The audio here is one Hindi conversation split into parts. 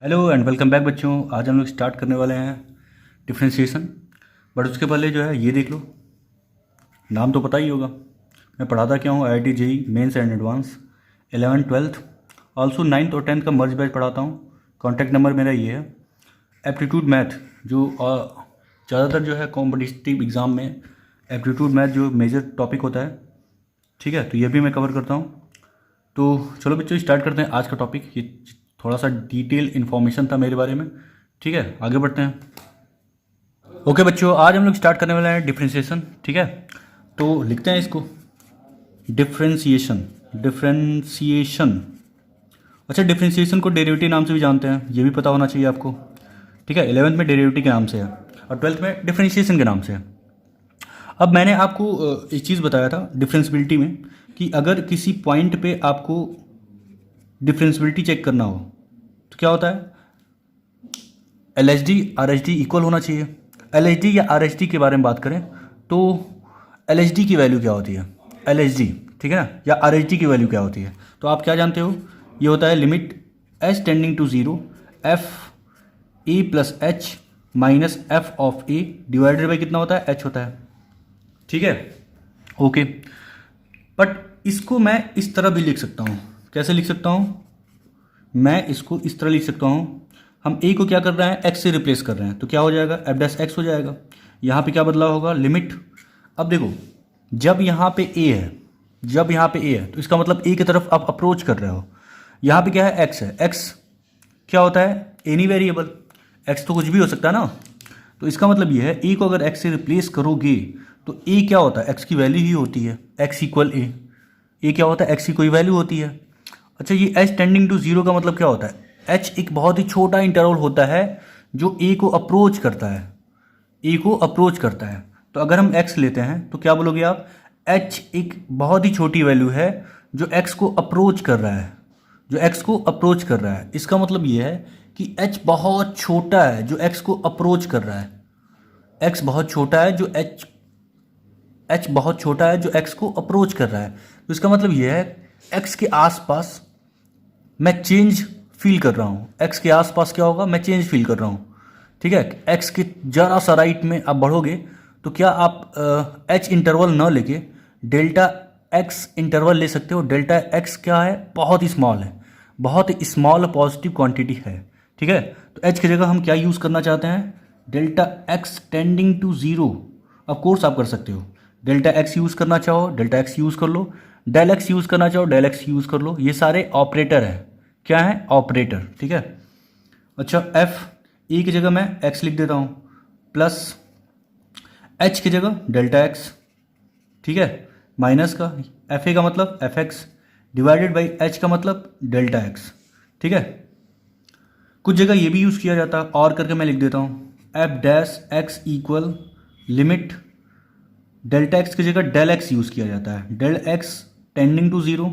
हेलो एंड वेलकम बैक बच्चों। आज हम लोग स्टार्ट करने वाले हैं डिफ्रेंशिएशन। बट उसके पहले जो है ये देख लो, नाम तो पता ही होगा। मैं पढ़ाता क्या हूँ, IIT JEE mains and advance 11th 12th also 9th और 10th का मर्ज बैच पढ़ाता हूँ। कॉन्टैक्ट नंबर मेरा ये है। एप्टीट्यूड मैथ जो ज़्यादातर जो है कॉम्पिटिटिव एग्ज़ाम में एप्टीट्यूड मैथ जो मेजर टॉपिक होता है, ठीक है, तो ये भी मैं कवर करता हूँ। तो चलो बच्चों स्टार्ट करते हैं आज का टॉपिक। ये थोड़ा सा डिटेल इन्फॉर्मेशन था मेरे बारे में, ठीक है, आगे बढ़ते हैं। ओके बच्चों, आज हम लोग स्टार्ट करने वाले हैं डिफ्रेंशिएशन, ठीक है। तो लिखते हैं इसको डिफ्रेंशिएशन। डिफ्रेंशिएशन, अच्छा, डिफ्रेंशिएशन को डेरिवेटिव नाम से भी जानते हैं, ये भी पता होना चाहिए आपको, ठीक है। 11th में डेरिवेटिव के नाम से है और 12th में डिफ्रेंशिएशन के नाम से है। अब मैंने आपको एक चीज़ बताया था डिफ्रेंसिबिलिटी में कि अगर किसी पॉइंट पे आपको डिफ्रेंसिबिलिटी चेक करना हो तो क्या होता है, LHD RHD इक्वल होना चाहिए। LHD या RHD के बारे में बात करें तो LHD की वैल्यू क्या होती है, LHD, ठीक है ना, या RHD की वैल्यू क्या होती है, तो आप क्या जानते हो, ये होता है limit H tending to 0 F A plus H minus F of A divided by कितना होता है, H होता है, ठीक है। ओके, बट इसको मैं इस तरह भी लिख सकता हूँ। कैसे लिख सकता हूँ, मैं इसको इस तरह लिख सकता हूँ। हम ए को क्या कर रहे हैं, एक्स से रिप्लेस कर रहे हैं, तो क्या हो जाएगा, एफ डैश एक्स हो जाएगा। यहाँ पे क्या बदलाव होगा, लिमिट। अब देखो, जब यहाँ पे ए है, जब यहाँ पे ए है तो इसका मतलब ए की तरफ आप अप्रोच कर रहे हो। यहाँ पे क्या है, एक्स है। एक्स क्या होता है, एनी वेरिएबल। एक्स तो कुछ भी हो सकता है ना, तो इसका मतलब ये है ए को अगर एक्स से रिप्लेस करोगे तो ए क्या होता है, एक्स की वैल्यू ही होती है, एक्स इक्वल ए। ए क्या होता है, एक्स की कोई वैल्यू होती है। अच्छा, ये एच टेंडिंग टू 0 का मतलब क्या होता है, एच एक बहुत ही छोटा इंटरवल होता है जो ए को अप्रोच करता है, ए को अप्रोच करता है। तो अगर हम एक्स लेते हैं तो क्या बोलोगे आप, एच एक बहुत ही छोटी वैल्यू है जो एक्स को अप्रोच कर रहा है, जो एक्स को अप्रोच कर रहा है। इसका मतलब ये है कि एच बहुत छोटा है जो एक्स को अप्रोच कर रहा है। एक्स बहुत छोटा है जो एच बहुत छोटा है जो एक्स को अप्रोच कर रहा है। तो इसका मतलब ये है एक्स के आसपास मैं चेंज फील कर रहा हूँ। एक्स के आसपास क्या होगा, मैं चेंज फील कर रहा हूँ, ठीक है। एक्स के जरा सा राइट में आप बढ़ोगे तो क्या आप एच इंटरवल न लेके डेल्टा एक्स इंटरवल ले सकते हो। डेल्टा एक्स क्या है, बहुत ही स्मॉल है, बहुत ही स्मॉल पॉजिटिव क्वांटिटी है, ठीक है। तो एच की जगह हम क्या यूज़ करना चाहते हैं, delta x tending to 0। Of course आप कर सकते हो, डेल्टा एक्स यूज़ करना चाहो डेल्टा एक्स यूज़ कर लो, डेल एक्स यूज़ करना चाहो डेल एक्स यूज़ कर लो। ये सारे ऑपरेटर है, क्या है, ऑपरेटर, ठीक है। अच्छा, एफ ए की जगह मैं एक्स लिख देता हूँ प्लस एच की जगह डेल्टा एक्स, ठीक है, माइनस का एफ ए का मतलब F x divided by H का मतलब डेल्टा एक्स, ठीक है। कुछ जगह ये भी यूज़ किया जाता है, और करके मैं लिख देता हूँ F dash x equal limit delta x की जगह डेल एक्स यूज़ किया जाता है, डेल एक्स टेंडिंग टू 0।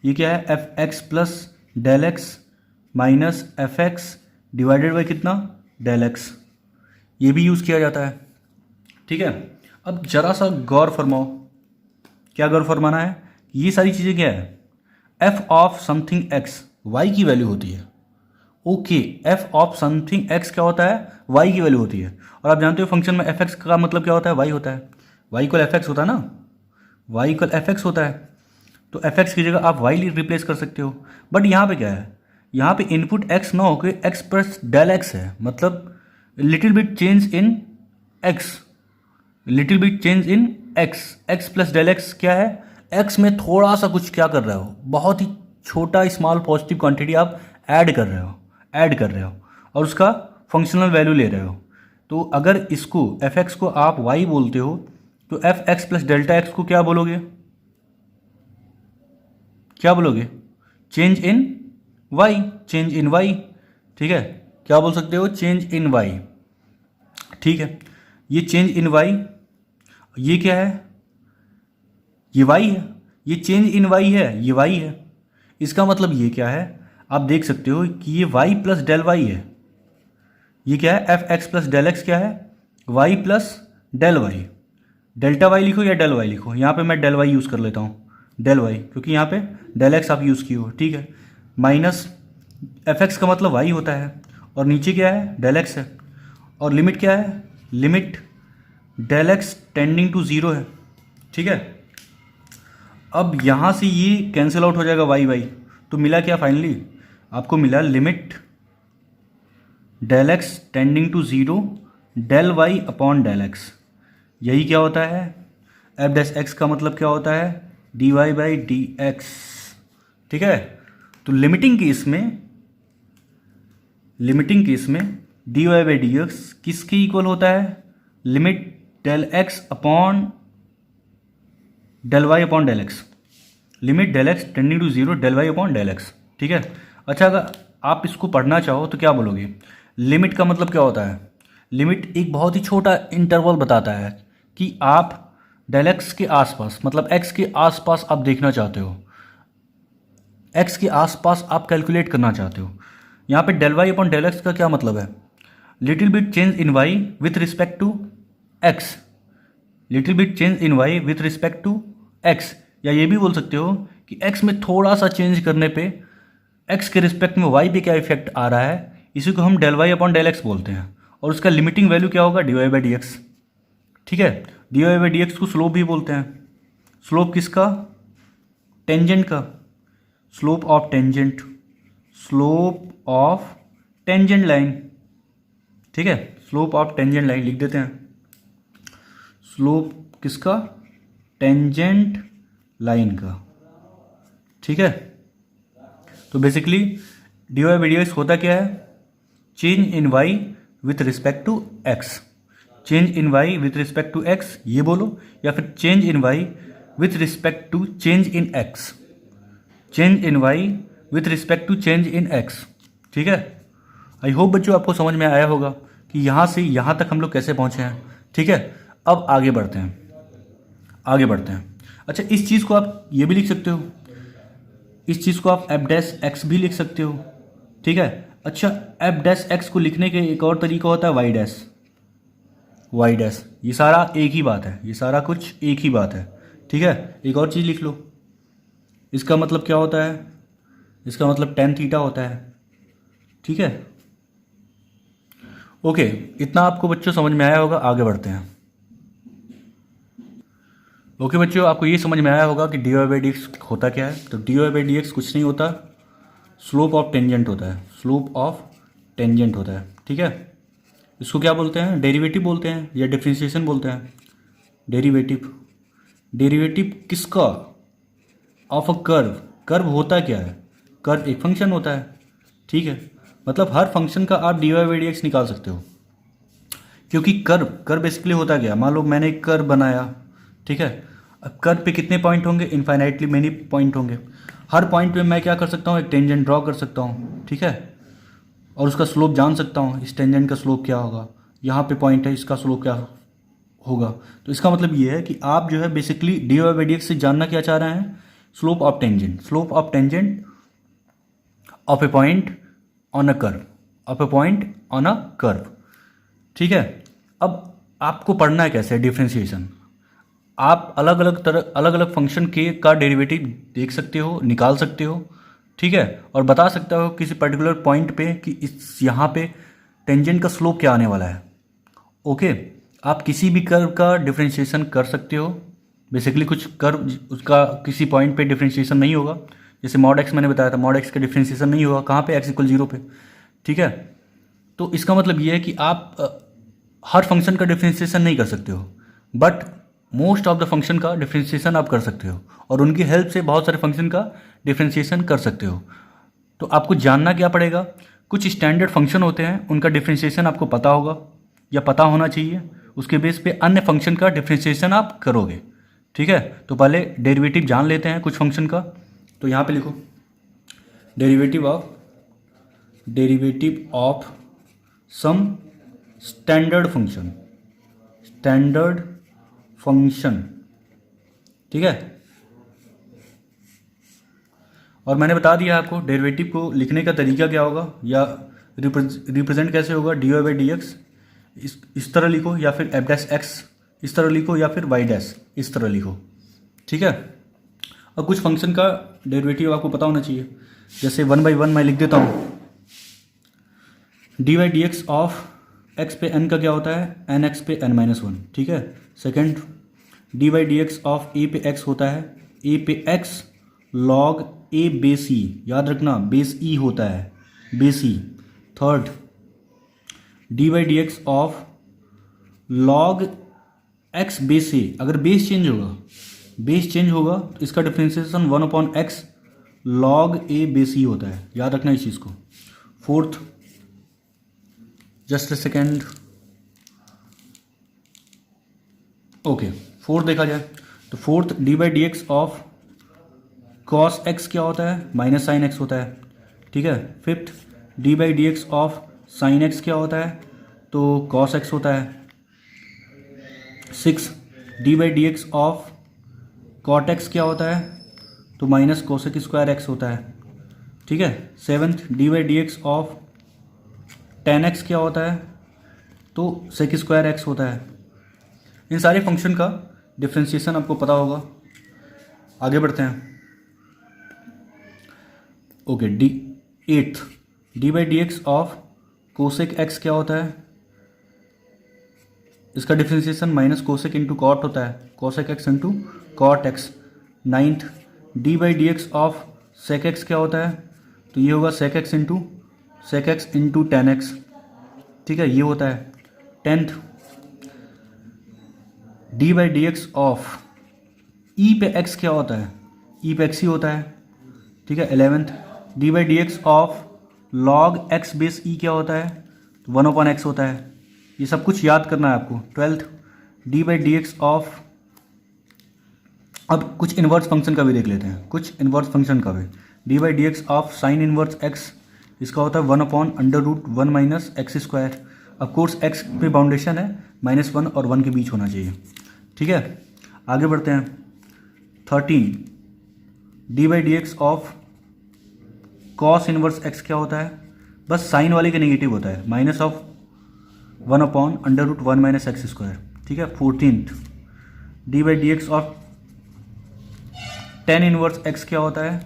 ये क्या है, f x plus del x minus f x divided by कितना, डेल एक्स। ये भी यूज़ किया जाता है, ठीक है। अब जरा सा गौर फरमाओ, क्या गौर फरमाना है, ये सारी चीज़ें क्या है, f of something x y की वैल्यू होती है। Okay, f of something x क्या होता है, वाई की वैल्यू होती है। और आप जानते हो फंक्शन में एफ एक्स का मतलब क्या होता है, वाई होता है। वाई इक्वल एफ एक्स होता है ना, वाई इक्वल एफ एक्स होता है। तो एफ एक्स की जगह आप वाई रिप्लेस कर सकते हो। बट यहाँ पे क्या है, यहाँ पे इनपुट एक्स ना होकर एक्स प्लस डेल एक्स है, मतलब little bit change in x, little bit change in x. X plus del x क्या है, एक्स में थोड़ा सा कुछ क्या कर रहे हो, बहुत ही छोटा स्मॉल पॉजिटिव क्वांटिटी आप ऐड कर रहे हो, ऐड कर रहे हो और उसका फंक्शनल वैल्यू ले रहे हो। तो अगर इसको एफ एक्स को आप वाई बोलते हो तो f x plus delta x को क्या बोलोगे, क्या बोलोगे, change in y, change in y, ठीक है। क्या बोल सकते हो, चेंज इन वाई, ठीक है। ये चेंज इन वाई, ये क्या है, ये वाई है, ये चेंज इन वाई है, ये वाई है। इसका मतलब ये क्या है, आप देख सकते हो कि ये वाई प्लस डेल वाई है। ये क्या है, f x plus del x क्या है, y plus del y. Delta y लिखो या डेल वाई लिखो, यहाँ पे मैं डेल वाई यूज़ कर लेता हूँ, डेल वाई, क्योंकि यहाँ पे डेल एक्स आप यूज़ किए हो, ठीक है। माइनस एफ एक्स का मतलब वाई होता है, और नीचे क्या है, डेल एक्स है, और लिमिट क्या है, limit del x tending to zero है, ठीक है। अब यहाँ से ये कैंसिल आउट हो जाएगा वाई वाई, तो मिला क्या फाइनली, आपको मिला limit del x tending to zero del y upon del x. यही क्या होता है, एफ डैश एक्स का मतलब क्या होता है, d Y by D x, ठीक है। तो लिमिटिंग केस में d Y by D x किसके इक्वल होता है, limit del x upon del y upon del x, limit del x tending to zero del y upon del x, ठीक है। अच्छा, अगर आप इसको पढ़ना चाहो तो क्या बोलोगे, लिमिट का मतलब क्या होता है, लिमिट एक बहुत ही छोटा इंटरवल बताता है कि आप डेल एक्स के आसपास, मतलब एक्स के आसपास आप देखना चाहते हो, एक्स के आसपास आप कैलकुलेट करना चाहते हो। यहाँ पे del y upon del x का क्या मतलब है, little bit change in y with respect to x, little bit change in y with respect to x, या ये भी बोल सकते हो कि एक्स में थोड़ा सा चेंज करने पे एक्स के रिस्पेक्ट में वाई पे क्या इफेक्ट आ रहा है, इसी को हम del y upon del x बोलते हैं। और उसका लिमिटिंग वैल्यू क्या होगा, d Y by D x, ठीक है। D Y by D x को स्लोप भी बोलते हैं, स्लोप किसका, टेंजेंट का, slope of tangent, slope of tangent line, ठीक है, स्लोप ऑफ टेंजेंट लाइन लिख देते हैं, स्लोप किसका, टेंजेंट लाइन का, ठीक है। तो basically d Y by D x होता क्या है, change in y with respect to x, change in y with respect to x ये बोलो, या फिर change in y with respect to change in x, change in y with respect to change in x, ठीक है। आई होप बच्चों आपको समझ में आया होगा कि यहाँ से यहाँ तक हम लोग कैसे पहुँचे हैं, ठीक है। अब आगे बढ़ते हैं। अच्छा, इस चीज़ को आप ये भी लिख सकते हो, इस चीज़ को आप एफ डैश एक्स भी लिख सकते हो, ठीक है। अच्छा, एफ डैश एक्स को लिखने के एक और तरीका होता है वाई डैश, ये सारा एक ही बात है, ये सारा कुछ एक ही बात है, ठीक है। एक और चीज़ लिख लो, इसका मतलब क्या होता है, इसका मतलब टेन थीटा होता है, ठीक है। ओके, इतना आपको बच्चों समझ में आया होगा, आगे बढ़ते हैं। ओके बच्चों, आपको ये समझ में आया होगा कि d Y by D x होता क्या है। तो d Y by D x कुछ नहीं होता, स्लोप ऑफ टेंजेंट होता है, स्लोप ऑफ टेंजेंट होता है, ठीक है। इसको क्या बोलते हैं, डेरिवेटिव बोलते हैं या डिफरेंशिएशन बोलते हैं, डेरिवेटिव किसका, ऑफ अ कर्व। कर्व होता क्या है, कर्व एक फंक्शन होता है, ठीक है। मतलब हर फंक्शन का आप d Y by D x निकाल सकते हो, क्योंकि कर्व बेसिकली होता क्या, मान लो मैंने एक कर्व बनाया, ठीक है। अब कर्व पे कितने पॉइंट होंगे, इनफाइनाइटली मेनी पॉइंट होंगे, हर पॉइंट पे मैं क्या कर सकता हूँ, एक टेंजेंट ड्रॉ कर सकता हूँ, ठीक है। और उसका स्लोप जान सकता हूँ, इस टेंजेंट का स्लोप क्या होगा, यहाँ पे पॉइंट है, इसका स्लोप क्या होगा। तो इसका मतलब ये है कि आप जो है basically d Y by D x से जानना क्या चाह रहे हैं, slope of tangent, slope of tangent of a point on a curve, of a point on a curve, ठीक है। अब आपको पढ़ना है कैसे, डिफरेंशिएशन। आप अलग अलग फंक्शन के का डेरिवेटिव देख सकते हो, निकाल सकते हो, ठीक है। और बता सकते हो किसी पर्टिकुलर पॉइंट पे कि इस यहाँ पे टेंजेंट का स्लोप क्या आने वाला है, ओके। आप किसी भी कर्व का डिफरेंशिएशन कर सकते हो, बेसिकली कुछ कर्व उसका किसी पॉइंट पे डिफरेंशिएशन नहीं होगा, जैसे मॉड एक्स मैंने बताया था, मॉड एक्स का डिफरेंशिएशन नहीं होगा कहाँ पे, एक्स इक्वल जीरो पे, ठीक है। तो इसका मतलब ये है कि आप हर फंक्शन का डिफरेंशिएशन नहीं कर सकते हो, but most of the function का डिफरेंशिएशन आप कर सकते हो, और उनकी हेल्प से बहुत सारे फंक्शन का डिफरेंशिएशन कर सकते हो। तो आपको जानना क्या पड़ेगा, कुछ स्टैंडर्ड फंक्शन होते हैं, उनका डिफरेंशिएशन आपको पता होगा या पता होना चाहिए, उसके बेस पे अन्य फंक्शन का डिफरेंशिएशन आप करोगे, ठीक है। तो पहले डेरिवेटिव जान लेते हैं कुछ फंक्शन का। तो यहाँ पे लिखो derivative of some standard function, ठीक है। और मैंने बता दिया आपको डेरिवेटिव को लिखने का तरीका क्या होगा या रिप्रेजेंट कैसे होगा, d Y by D x इस तरह लिखो, या फिर एफ डैश एक्स इस तरह लिखो, या फिर वाई डैश इस तरह लिखो, ठीक है। और कुछ फंक्शन का डेरिवेटिव आपको पता होना चाहिए। जैसे 1/1 मैं लिख देता हूँ, D by D x of x पे n का क्या होता है, एन एक्स पे n-1, ठीक है। Second, D by D x of A पे x होता है, ए पे x log A base E, याद रखना बेस ई होता है, base E. Third, D by D x of log X base A, अगर बेस चेंज होगा तो इसका differentiation 1/x log A base E होता है, याद रखना इस चीज़ को। Fourth, just a second, okay, fourth देखा जाए तो fourth, D by D x of cos x क्या होता है, माइनस साइन एक्स होता है, ठीक है। Fifth, d by D x of sine x क्या होता है, तो कॉस एक्स होता है। Six, d by D x of cot x क्या होता है, तो माइनस कोसेक स्क्वायर एक्स होता है, ठीक है। Seventh, D by D x of ten x क्या होता है, तो सेक स्क्वायर एक्स होता है। इन सारे फंक्शन का डिफ्रेंशिएशन आपको पता होगा। आगे बढ़ते हैं। Okay, eighth, D by D x of cosec X क्या होता है, इसका differentiation minus cosec into cot होता है, cosec X into cot X. Ninth, D by D x of sec X क्या होता है, तो ये होगा sec X into tan X, ठीक है, ये होता है। Tenth, D by D x of E पे एक्स क्या होता है, ई पे एक्स ही होता है, ठीक है। 11th, D by D x of log X base E क्या होता है, 1/x होता है। ये सब कुछ याद करना है आपको। 12th, D by D x of, अब कुछ इन्वर्स फंक्शन का भी देख लेते हैं, कुछ इन्वर्स फंक्शन का भी। D by D x of sign inverse x, इसका होता है 1/√1 minus x square. Of course x पे बाउंडेशन है, -1 और 1 के बीच होना चाहिए, ठीक है। आगे बढ़ते हैं। 13, D by D x of cos inverse x क्या होता है, बस साइन वाले के नेगेटिव होता है, -1/√1 माइनस एक्स स्क्वायर, ठीक है। 14th, D by D x of tan inverse x क्या होता है,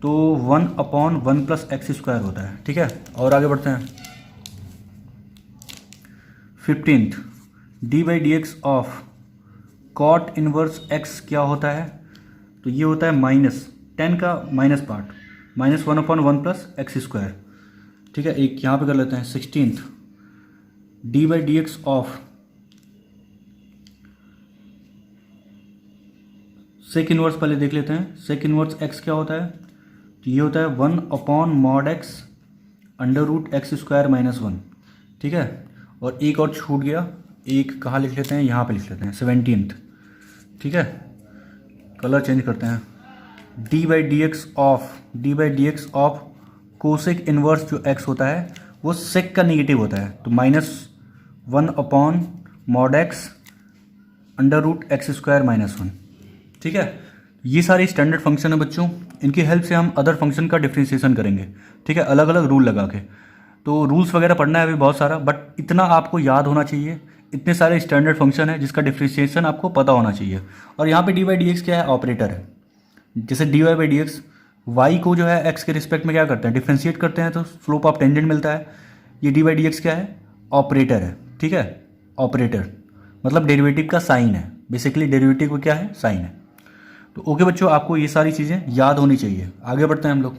तो 1/1 प्लस एक्स स्क्वायर होता है, ठीक है। और आगे बढ़ते हैं। 15th, d by D x of cot inverse x क्या होता है, तो ये होता है -10 का minus part, -1/1 plus x square, ठीक है। एक यहाँ पे कर लेते हैं। 16th, d by D x of sec inverse पहले देख लेते हैं। सेक इनवर्स एक्स क्या होता है, तो ये होता है 1/mod(x √x स्क्वायर -1, ठीक है। और एक और छूट गया, एक कहाँ लिख लेते हैं, यहाँ पे लिख लेते हैं 17th, ठीक है। कलर चेंज करते हैं। D by D x of cosec inverse जो x होता है वो सेक का निगेटिव होता है, तो -1/mod(x √x स्क्वायर -1, ठीक है। ये सारे स्टैंडर्ड फंक्शन है बच्चों, इनकी हेल्प से हम अदर फंक्शन का डिफ्रेंशिएशन करेंगे, ठीक है, अलग अलग रूल लगा के। तो रूल्स वगैरह पढ़ना है अभी बहुत सारा, बट इतना आपको याद होना चाहिए, इतने सारे स्टैंडर्ड फंक्शन है जिसका डिफ्रेंशिएशन आपको पता होना चाहिए। और यहाँ पे डी बाई डी एक्स क्या है, ऑपरेटर है। जैसे d Y by D x, y को जो है एक्स के रिस्पेक्ट में क्या करते हैं, डिफ्रेंशिएट करते हैं, तो स्लोप ऑफ टेंजेंट मिलता है। ये डी बाई डी एक्स क्या है, ऑपरेटर है, ठीक है। ऑपरेटर मतलब डेरिवेटिव का साइन है, बेसिकली डेरिवेटिव को क्या है, साइन है। तो ओके बच्चों, आपको ये सारी चीज़ें याद होनी चाहिए। आगे बढ़ते हैं हम लोग।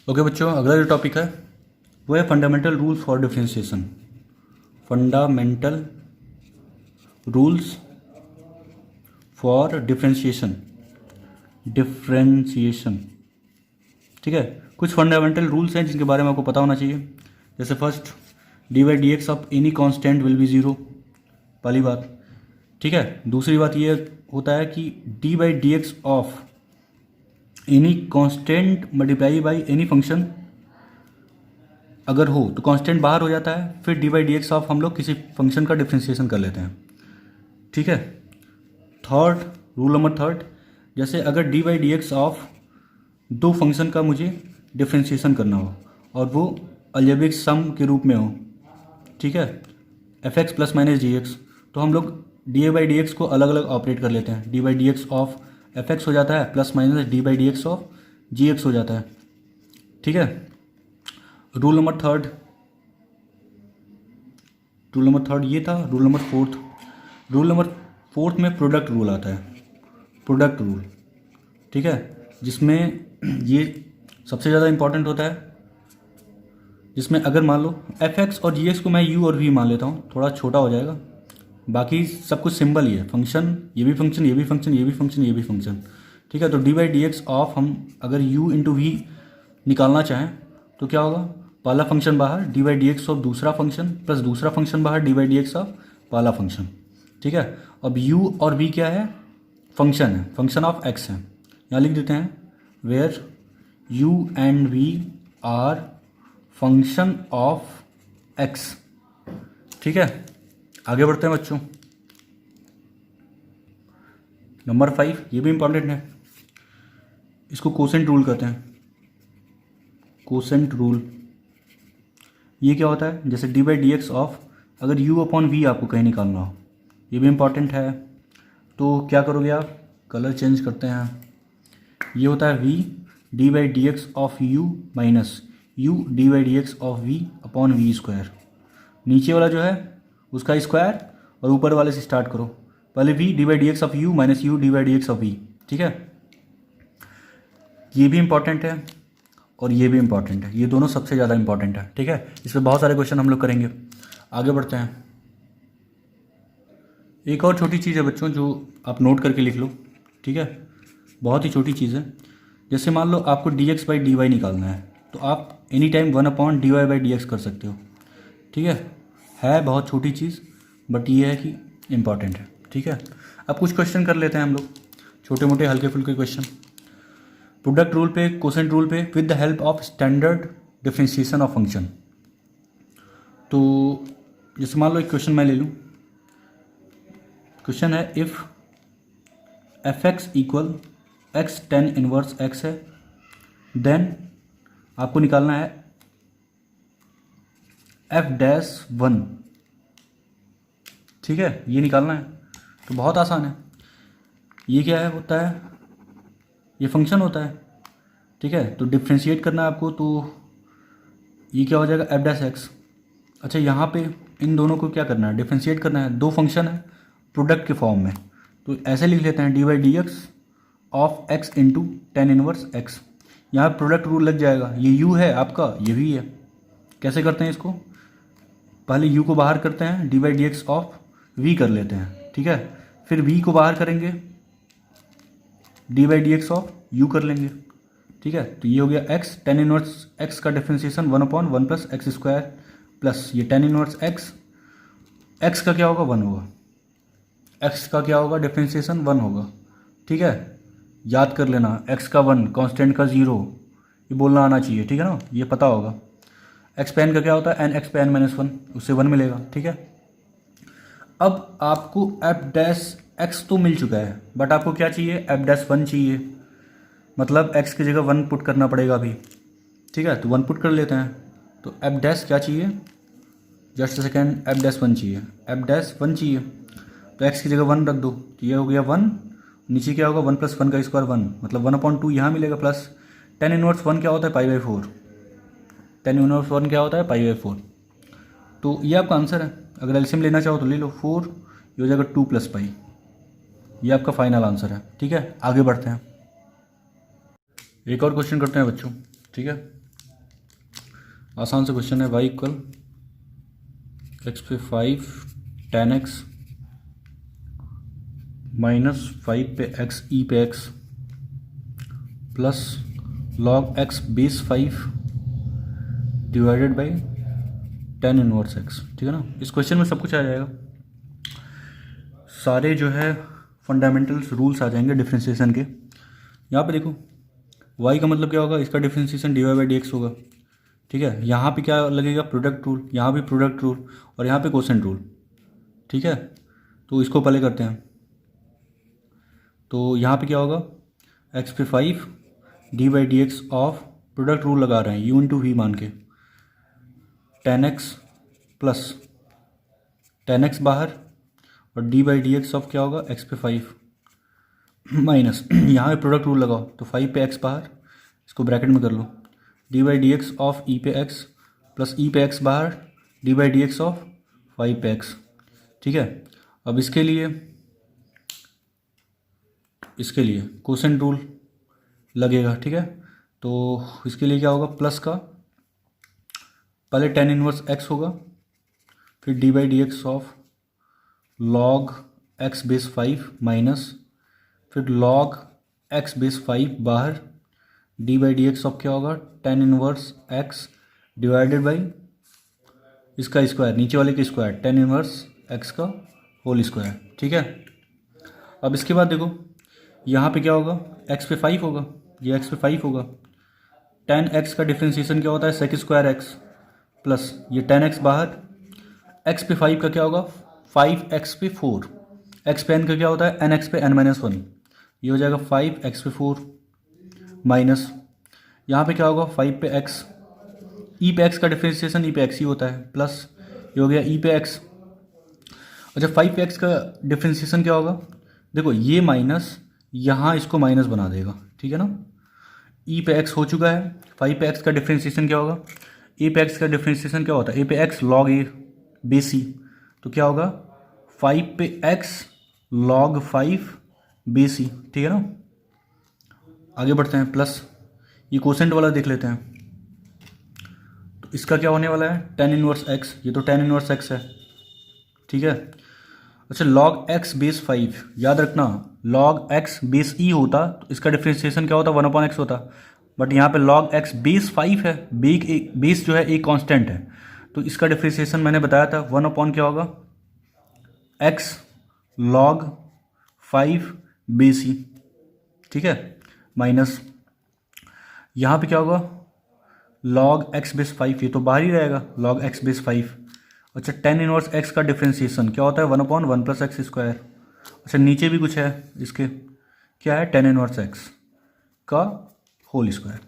ओके बच्चों, अगला जो टॉपिक है वो है fundamental rules for differentiation. Fundamental rules for differentiation, ठीक है। कुछ फंडामेंटल रूल्स हैं जिनके बारे में आपको पता होना चाहिए। जैसे first, D by D x of any constant will be 0, पहली बात, ठीक है। दूसरी बात ये होता है कि D by D x of any constant multiply by any function अगर हो तो कांस्टेंट बाहर हो जाता है, फिर D by D x of हम लोग किसी फंक्शन का डिफ्रेंशिएशन कर लेते हैं, ठीक है। थर्ड, रूल नंबर थर्ड, जैसे अगर D by D x of दो फंक्शन का मुझे डिफ्रेंशिएशन करना हो और वो अलजेब्रिक सम के रूप में हो, ठीक है, एफ एक्स + -gx, तो हम लोग डी बाई डी एक्स को अलग अलग ऑपरेट कर लेते हैं। D by D x of f x हो जाता है plus minus d by D x of g x हो जाता है। ठीक है, रूल नंबर थर्ड ये था। रूल नंबर फोर्थ में प्रोडक्ट रूल आता है, प्रोडक्ट रूल। ठीक है, जिसमें ये सबसे ज़्यादा इंपॉर्टेंट होता है, जिसमें अगर मान लो एफ एक्स और जी एक्स को मैं यू और वी मान लेता हूँ, थोड़ा छोटा हो जाएगा, बाकी सब कुछ सिंबल ही है, फंक्शन ये भी फंक्शन, ये भी फंक्शन, ये भी फंक्शन, ये भी फंक्शन। ठीक है, तो D by D x of हम अगर u इंटू वी निकालना चाहें तो क्या होगा, पहला फंक्शन बाहर D by D x of दूसरा फंक्शन प्लस दूसरा फंक्शन बाहर D by D x of पहला फंक्शन। ठीक है, अब u और v क्या है, फंक्शन है, फंक्शन ऑफ x है। यहाँ लिख देते हैं where u and v are function of x। ठीक है, आगे बढ़ते हैं बच्चों। नंबर 5 ये भी इंपॉर्टेंट है, इसको कोसेंट रूल कहते हैं। कोसेंट रूल ये क्या होता है, जैसे D by D x of अगर u अपॉन वी आपको कहीं निकालना हो, ये भी इंपॉर्टेंट है। तो क्या करोगे आप, कलर चेंज करते हैं, ये होता है v d by D x of u minus u d by D x of v upon v square. नीचे वाला जो है उसका स्क्वायर और ऊपर वाले से स्टार्ट करो, पहले v d by D x of u minus u d by D x of v। ठीक है, ये भी इंपॉर्टेंट है और ये भी इंपॉर्टेंट है, ये दोनों सबसे ज़्यादा इंपॉर्टेंट है। ठीक है, इस पर बहुत सारे क्वेश्चन हम लोग करेंगे। आगे बढ़ते हैं। एक और छोटी चीज़ है बच्चों जो आप नोट करके लिख लो। ठीक है, बहुत ही छोटी चीज़ है। जैसे मान लो आपको d x by d y निकालना है, तो आप any time 1 upon d Y by D x कर सकते हो। ठीक है बहुत छोटी चीज़, बट ये है कि इम्पॉर्टेंट है। ठीक है, अब कुछ क्वेश्चन कर लेते हैं हम लोग, छोटे मोटे हल्के फुल्के क्वेश्चन प्रोडक्ट रूल पे, कोसेंट रूल पे, with the help of standard differentiation of function. तो जैसे मान लो एक क्वेश्चन मैं ले लूँ, क्वेश्चन है if F x equal x tan inverse x है, देन आपको निकालना है एफ डैश 1। ठीक है, ये निकालना है, तो बहुत आसान है। ये क्या है, होता है ये फंक्शन होता है। ठीक है, तो डिफ्रेंशिएट करना है आपको, तो ये क्या हो जाएगा एफ डैश एक्स। अच्छा, यहाँ पे इन दोनों को क्या करना है, डिफ्रेंशिएट करना है, दो फंक्शन है प्रोडक्ट के फॉर्म में, तो ऐसे लिख लेते हैं d by D x of x into tan inverse x. यहाँ प्रोडक्ट रूल लग जाएगा, ये यू है आपका, ये भी है। कैसे करते हैं इसको, पहले यू को बाहर करते हैं, d by D x of v कर लेते हैं। ठीक है, फिर वी को बाहर करेंगे, D by D x of you कर लेंगे। ठीक है, तो ये हो गया एक्स टेन इनवर्स एक्स का differentiation 1 upon 1 plus x square plus ये टेन इनवर्स एक्स, एक्स का क्या होगा 1 होगा, एक्स का क्या होगा डिफ्रेंशिएशन 1 होगा। ठीक है, याद कर लेना एक्स का 1, कांस्टेंट का 0, ये बोलना आना चाहिए। ठीक है ना, ये पता होगा। एक्स पे एन का क्या होता है, एन एक्स पे एन माइनस 1, उससे 1 मिलेगा। ठीक है, अब आपको एफ डैश एक्स तो मिल चुका है, बट आपको क्या चाहिए, एफ डैश 1 चाहिए, मतलब एक्स की जगह 1 पुट करना पड़ेगा अभी। ठीक है, तो 1 पुट कर लेते हैं, तो एफ डैश क्या चाहिए, जस्ट सेकेंड, एफ डैश 1 चाहिए, एफ डैश 1 चाहिए, तो एक्स की जगह 1 रख दो, तो ये हो गया 1, नीचे क्या होगा 1 प्लस 1 का स्क्वायर 1, मतलब 1/2 यहाँ मिलेगा, प्लस टेन इनवर्स 1 क्या होता है पाई बाई 4, टेन इनवर्स 1 क्या होता है पाई बाई 4। तो ये आपका आंसर है, अगर एलसीएम लेना चाहो तो ले लो, 4 ये हो जाएगा 2 प्लस पाई, ये आपका फाइनल आंसर है। ठीक है, आगे बढ़ते हैं, एक और क्वेश्चन करते हैं बच्चों। ठीक है, आसान से क्वेश्चन है, वाई इक्वल एक्स पे 5 टेन एक्स माइनस 5 पे एक्स ई पे X plus log X base 5 divided by tan inverse x. ठीक है ना, इस क्वेश्चन में सब कुछ आ जाएगा, सारे जो है फंडामेंटल्स रूल्स आ जाएंगे डिफ्रेंशिएशन के। यहाँ पे देखो y का मतलब क्या होगा, इसका differentiation D Y by D x होगा। ठीक है, यहाँ पे क्या लगेगा, प्रोडक्ट रूल, यहाँ भी प्रोडक्ट रूल और यहाँ पे कोसेंट रूल। ठीक है, तो इसको पहले करते हैं, तो यहाँ पे क्या होगा, एक्स पे 5 D by D x of product rule लगा रहे हैं यू इंटू वी मान के, ten x plus tan x बाहर और D by D x of क्या होगा एक्स पे 5 माइनस यहाँ पे प्रोडक्ट रूल लगाओ तो 5 पे एक्स बाहर, इसको ब्रैकेट में कर लो, D by D x of E पे एक्स प्लस ई पे एक्स बाहर D by D x of 5 पे एक्स। ठीक है, अब इसके लिए कोसेंट रूल लगेगा। ठीक है, तो इसके लिए क्या होगा, प्लस का पहले tan इनवर्स x होगा, फिर D by D x of log x base 5 minus फिर लॉग x बेस 5 बाहर D by D x of क्या होगा, tan inverse x divided by इसका स्क्वायर, नीचे वाले का स्क्वायर, tan इनवर्स x का होल स्क्वायर। ठीक है, अब इसके बाद देखो यहाँ पे क्या होगा, x पे 5 होगा, ये x पे 5 होगा, tan x का डिफ्रेंसिएशन क्या होता है, सेक स्क्वायर x प्लस ये tan x बाहर, x पे 5 का क्या होगा, 5x पे 4, x पे n का क्या होता है, nx पे n-1, ये हो जाएगा 5x पे 4 माइनस यहाँ पे क्या होगा, 5 पे x, e पे x का डिफ्रेंसिएशन e पे x ही होता है, प्लस ये हो गया e पे x। अच्छा 5 पे x का डिफ्रेंसिएशन क्या होगा, देखो ये माइनस यहाँ इसको माइनस बना देगा। ठीक है ना, e पे x हो चुका है, 5 पे x का डिफ्रेंसिएशन क्या होगा, ए पे एक्स का डिफ्रेंसिएशन क्या होता है, ए पे एक्स लॉग ए बे सी, तो क्या होगा 5 पे एक्स लॉग 5 बे सी। ठीक है ना, आगे बढ़ते हैं, प्लस ये कोसेंट वाला देख लेते हैं, तो इसका क्या होने वाला है, tan इनवर्स x, ये तो tan इनवर्स x है। ठीक है, अच्छा log x बेस 5, याद रखना log x बेस e होता तो इसका डिफ्रेंसिएशन क्या होता, 1/x होता, बट यहाँ पे log x बेस 5 है, बेस जो है एक कांस्टेंट है, तो इसका डिफ्रेंसिएशन मैंने बताया था 1/ क्या होगा, x log 5 बेस e। ठीक है, माइनस यहाँ पे क्या होगा, log x बेस 5, ये तो बाहर ही रहेगा log x बेस 5। अच्छा tan इनवर्स x का डिफ्रेंसिएशन क्या होता है, 1/1 प्लस एक्स स्क्वायर। अच्छा नीचे भी कुछ है इसके, क्या है, tan इनवर्स x का होल स्क्वायर।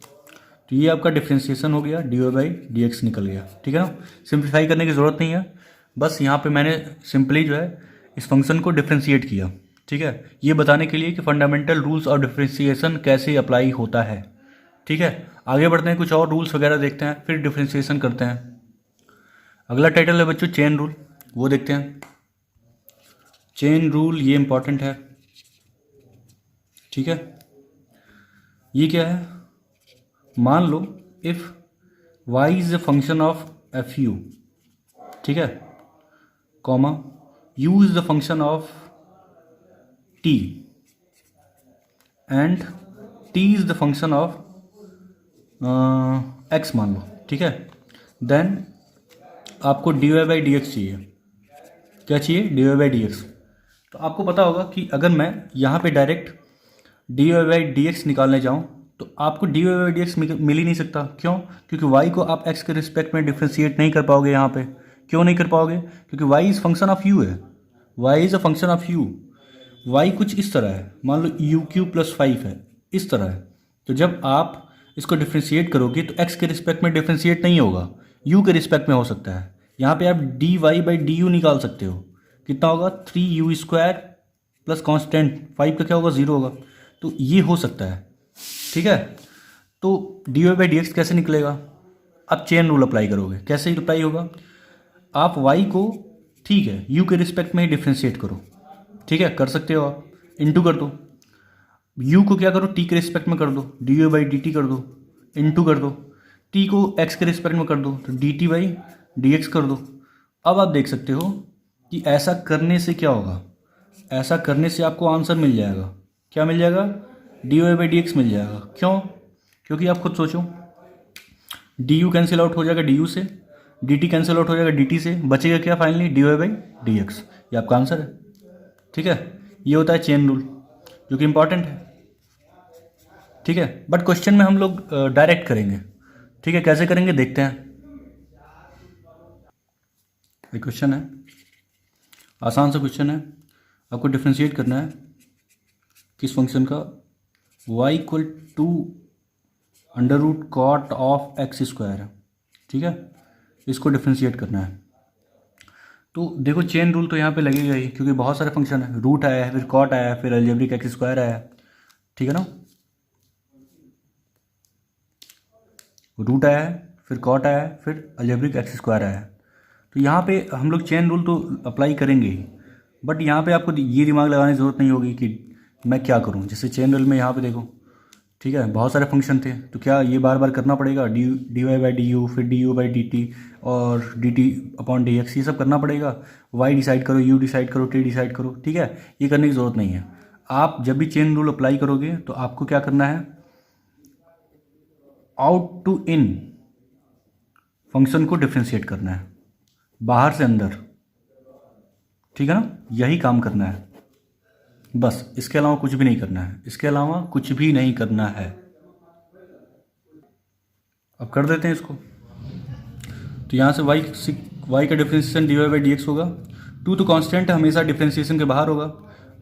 तो ये आपका डिफ्रेंसिएशन हो गया, d Y by D x निकल गया। ठीक है ना, सिंप्लीफाई करने की ज़रूरत नहीं है, बस यहाँ पे मैंने सिंपली जो है इस फंक्शन को डिफ्रेंशिएट किया। ठीक है, ये बताने के लिए कि फंडामेंटल रूल्स और डिफ्रेंशिएशन कैसे अप्लाई होता है। ठीक है, आगे बढ़ते हैं, कुछ और रूल्स वगैरह देखते हैं, फिर डिफ्रेंशिएशन करते हैं। अगला टाइटल है बच्चों चेन रूल, वो देखते हैं। चेन रूल ये इंपॉर्टेंट है। ठीक है, ये क्या है, मान लो if y is a function of F U, ठीक है, comma u is the function of t and t is the function of x मान लो। ठीक है, देन आपको D Y by D x चाहिए। क्या चाहिए, D Y by D X. तो आपको पता होगा कि अगर मैं यहाँ पे direct D Y by D x निकालने जाऊँ तो आपको D Y by D X मिल ही नहीं सकता। क्यों, क्योंकि y को आप x के रिस्पेक्ट में डिफ्रेंशिएट नहीं कर पाओगे यहाँ पे। क्यों नहीं कर पाओगे, क्योंकि y is function of u है, y is a function of u। y कुछ इस तरह है, मान लो यू क्यू प्लस 5 है, इस तरह है। तो जब आप इसको डिफ्रेंशिएट करोगे तो x के रिस्पेक्ट में डिफ्रेंशिएट नहीं होगा, u के रिस्पेक्ट में हो सकता है। यहाँ पे आप d Y by D u निकाल सकते हो, कितना होगा 3u² प्लस कॉन्स्टेंट 5 का क्या होगा 0 होगा, तो ये हो सकता है। ठीक है, तो d Y by D x कैसे निकलेगा, आप चेन रूल अप्लाई करोगे। कैसे अप्लाई होगा, आप y को ठीक है u के रिस्पेक्ट में ही डिफ्रेंशिएट करो। ठीक है, कर सकते हो आप, इनटू कर दो, u को क्या करो t के रिस्पेक्ट में कर दो, d Y by D t कर दो, इनटू कर दो, t को x के रिस्पेक्ट में कर दो तो D T by D x कर दो। अब आप देख सकते हो कि ऐसा करने से क्या होगा, ऐसा करने से आपको आंसर मिल जाएगा। क्या मिल जाएगा, D Y by D X मिल जाएगा। क्यों, क्योंकि आप खुद सोचो, डी यू कैंसिल आउट हो जाएगा डी यू से, डी टी कैंसिल आउट हो जाएगा डी टी से, बचेगा क्या finally, d Y by D x. ये आपका आंसर है। ठीक है, ये होता है चेन रूल, जो कि इंपॉर्टेंट है। ठीक है, बट क्वेश्चन में हम लोग डायरेक्ट करेंगे। ठीक है, कैसे करेंगे देखते हैं। ये क्वेश्चन है, आसान सा क्वेश्चन है, आपको डिफ्रेंशिएट करना है किस फंक्शन का, y equal to under root cot of x square है। ठीक है, इसको डिफ्रेंशिएट करना है। तो देखो चेन रूल तो यहाँ पे लगेगा ही, क्योंकि बहुत सारे फंक्शन है, रूट आया है, फिर कॉट आया है, फिर अलजेब्रिक एक्स स्क्वायर आया है, ठीक है ना, रूट आया है, फिर कॉट आया है, फिर अलजेब्रिक एक्स स्क्वायर आया है। तो यहाँ पे हम लोग चेन रूल तो अप्लाई करेंगे ही, बट यहाँ पे आपको ये दिमाग लगाने की ज़रूरत नहीं होगी कि मैं क्या करूँ। जैसे चेन रूल में यहाँ पे देखो, ठीक है, बहुत सारे फंक्शन थे, तो क्या ये बार बार करना पड़ेगा, D Y by D U, फिर D U by D T और D T upon D x, ये सब करना पड़ेगा। वाई डिसाइड करो, यू डिसाइड करो, टी डिसाइड करो, ठीक है, ये करने की ज़रूरत नहीं है। आप जब भी चेन रूल अप्लाई करोगे तो आपको क्या करना है, आउट टू इन फंक्शन को डिफ्रेंशिएट करना है, बाहर से अंदर, ठीक है ना, यही काम करना है बस, इसके अलावा कुछ भी नहीं करना है, इसके अलावा कुछ भी नहीं करना है। अब कर देते हैं इसको। तो यहाँ से y का differentiation D Y by D x होगा। टू तो कांस्टेंट है, हमेशा डिफ्रेंशिएशन के बाहर होगा।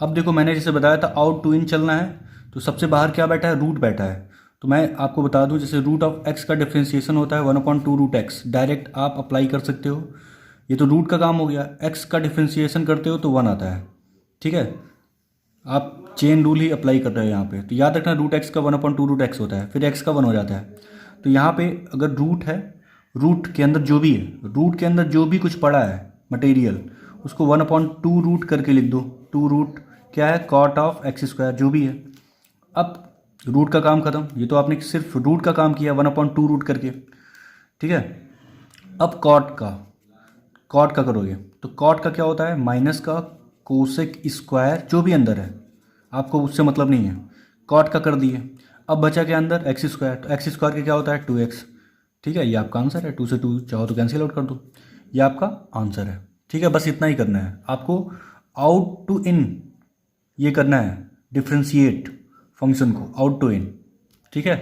अब देखो मैंने जैसे बताया था आउट टू इन चलना है, तो सबसे बाहर क्या बैठा है, रूट बैठा है। तो मैं आपको बता दूं, जैसे रूट ऑफ एक्स का डिफ्रेंशिएशन होता है 1/2 रूट एक्स, डायरेक्ट आप अप्लाई कर सकते हो। ये तो रूट का काम हो गया, एक्स का डिफ्रेंशिएशन करते हो तो 1 आता है, ठीक है, आप चेन रूल ही अप्लाई कर रहे हो यहाँ पे। तो याद रखना रूट एक्स का 1/2 रूट एक्स होता है, फिर एक्स का 1 हो जाता है। तो यहाँ पे अगर रूट है, रूट के अंदर जो भी है, रूट के अंदर जो भी कुछ पड़ा है मटेरियल, उसको 1/2 रूट करके लिख दो। 2 रूट क्या है, कॉट ऑफ एक्स स्क्वायर जो भी है। अब रूट का काम खत्म, ये तो आपने सिर्फ रूट का काम किया 1/2 रूट करके, ठीक है। अब कॉट का करोगे तो कॉट का क्या होता है, माइनस का कोसेक स्क्वायर जो भी अंदर है, आपको उससे मतलब नहीं है, कॉट का कर दिए। अब बचा क्या अंदर, एक्स स्क्वायर, तो एक्स स्क्वायर का क्या होता है 2x, ठीक है, ये आपका आंसर है। 2 से 2 चाहो तो कैंसिल आउट कर दो, ये आपका आंसर है, ठीक है। बस इतना ही करना है आपको, आउट टू इन ये करना है, डिफ्रेंशिएट फंक्शन को आउट टू इन, ठीक है।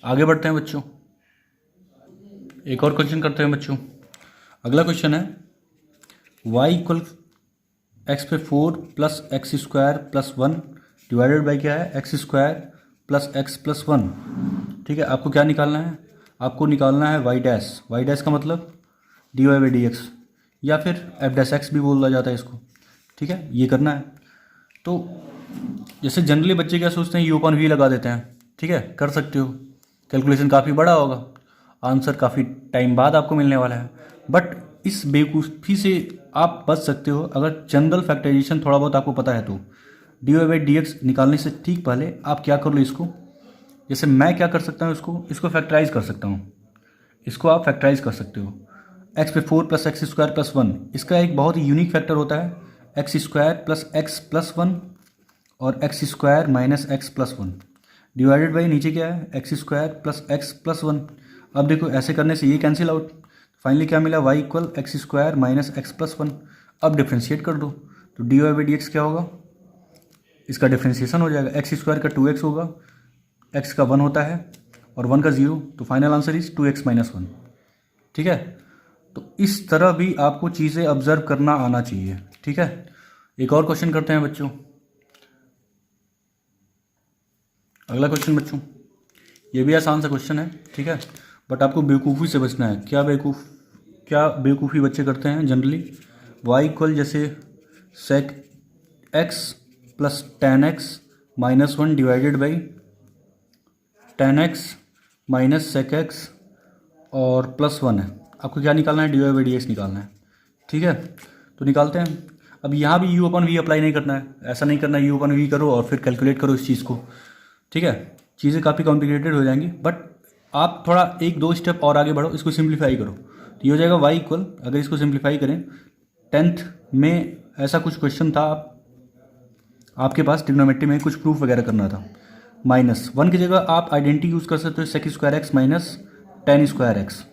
आगे बढ़ते हैं बच्चों, एक और क्वेश्चन करते हैं बच्चों। अगला क्वेश्चन है y इक्वल एक्स पे 4 plus x square plus 1 divided by क्या है, x square plus x plus 1, ठीक है। आपको क्या निकालना है, आपको निकालना है y डैश, y डैश का मतलब d Y by D x, या फिर एफ डैश एक्स भी बोला जाता है इसको, ठीक है, ये करना है। तो जैसे जनरली बच्चे क्या सोचते हैं, यू अपन वी लगा देते हैं, ठीक है, कर सकते हो, कैलकुलेशन काफ़ी बड़ा होगा, आंसर काफ़ी टाइम बाद आपको मिलने वाला है, बट इस बेवकूफ़ी से आप बच सकते हो अगर जनरल फैक्टराइजेशन थोड़ा बहुत आपको पता है तो। D Y by D x निकालने से ठीक पहले आप क्या कर लो, इसको जैसे मैं क्या कर सकता हूँ, इसको फैक्टराइज कर सकता हूँ, इसको आप फैक्टराइज कर सकते हो। एक्स पे 4 प्लस एक्स स्क्वायर प्लस 1, इसका एक बहुत ही यूनिक फैक्टर होता है x square plus x plus 1 और x square minus x plus 1 divided by नीचे क्या है, x square plus x plus 1। अब देखो ऐसे करने से ये कैंसिल आउट, फाइनली क्या मिला, y equal x square minus x plus 1। अब डिफ्रेंशिएट कर दो, तो d Y by D x क्या होगा, इसका डिफ्रेंशिएशन हो जाएगा, एक्स स्क्वायर का 2x होगा, x का 1 होता है और 1 का 0, तो final answer is 2x minus 1, ठीक है। तो इस तरह भी आपको चीज़ें ऑब्जर्व करना आना चाहिए, ठीक है। एक और क्वेश्चन करते हैं बच्चों। अगला क्वेश्चन बच्चों, ये भी आसान सा क्वेश्चन है, ठीक है, बट आपको बेवकूफ़ी से बचना है। क्या बेवकूफ़ी बच्चे करते हैं जनरली, y इक्वल जैसे sec x plus tan x minus 1 divided by tan x minus sec x और प्लस 1 है। आपको क्या निकालना है, d Y by D x निकालना है, ठीक है। तो निकालते हैं। अब यहाँ भी u अपन v अप्लाई नहीं करना है, ऐसा नहीं करना है u अपन v करो और फिर कैलकुलेट करो इस चीज़ को, ठीक है, चीज़ें काफ़ी कॉम्प्लिकेटेड हो जाएंगी, बट आप थोड़ा 1-2 स्टेप और आगे बढ़ो, इसको सिंप्लीफाई करो, तो ये हो जाएगा y इक्वल, अगर इसको सिंप्लीफाई करें, 10th में ऐसा कुछ क्वेश्चन था, आपके पास ट्रिग्नोमेट्री में कुछ प्रूफ वगैरह करना था, माइनस 1 की जगह आप आइडेंटिटी यूज़ कर सकते हो, sec square x minus tan square x,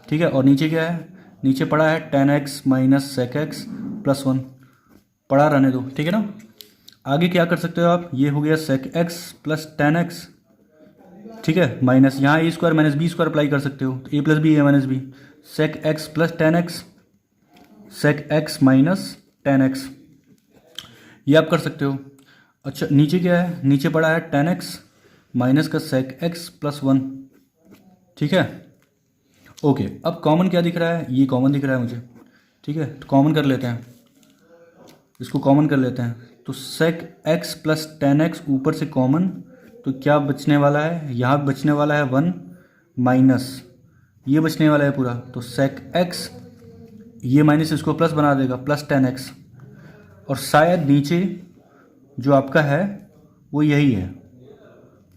ठीक है। और नीचे क्या है, नीचे पड़ा है tan x minus sec x plus 1, पड़ा रहने दो, ठीक है ना। आगे क्या कर सकते हो आप, ये हो गया sec x plus tan X, ठीक है, माइनस यहाँ A square minus B square apply कर सकते हो, तो A plus B A minus B, sec x plus tan X, sec X minus tan X, ये आप कर सकते हो। अच्छा नीचे क्या है, नीचे पड़ा है टेन एक्स माइनस का सेक एक्स प्लस 1, ठीक है, ओके। अब कॉमन क्या दिख रहा है, ये कॉमन दिख रहा है मुझे, ठीक है, तो कॉमन कर लेते हैं, इसको कॉमन कर लेते हैं। तो sec x plus tan x ऊपर से कॉमन, तो क्या बचने वाला है, यहाँ बचने वाला है 1 माइनस ये बचने वाला है पूरा, तो sec x ये माइनस इसको प्लस बना देगा, प्लस टेन एक्स। और शायद नीचे जो आपका है वो यही है,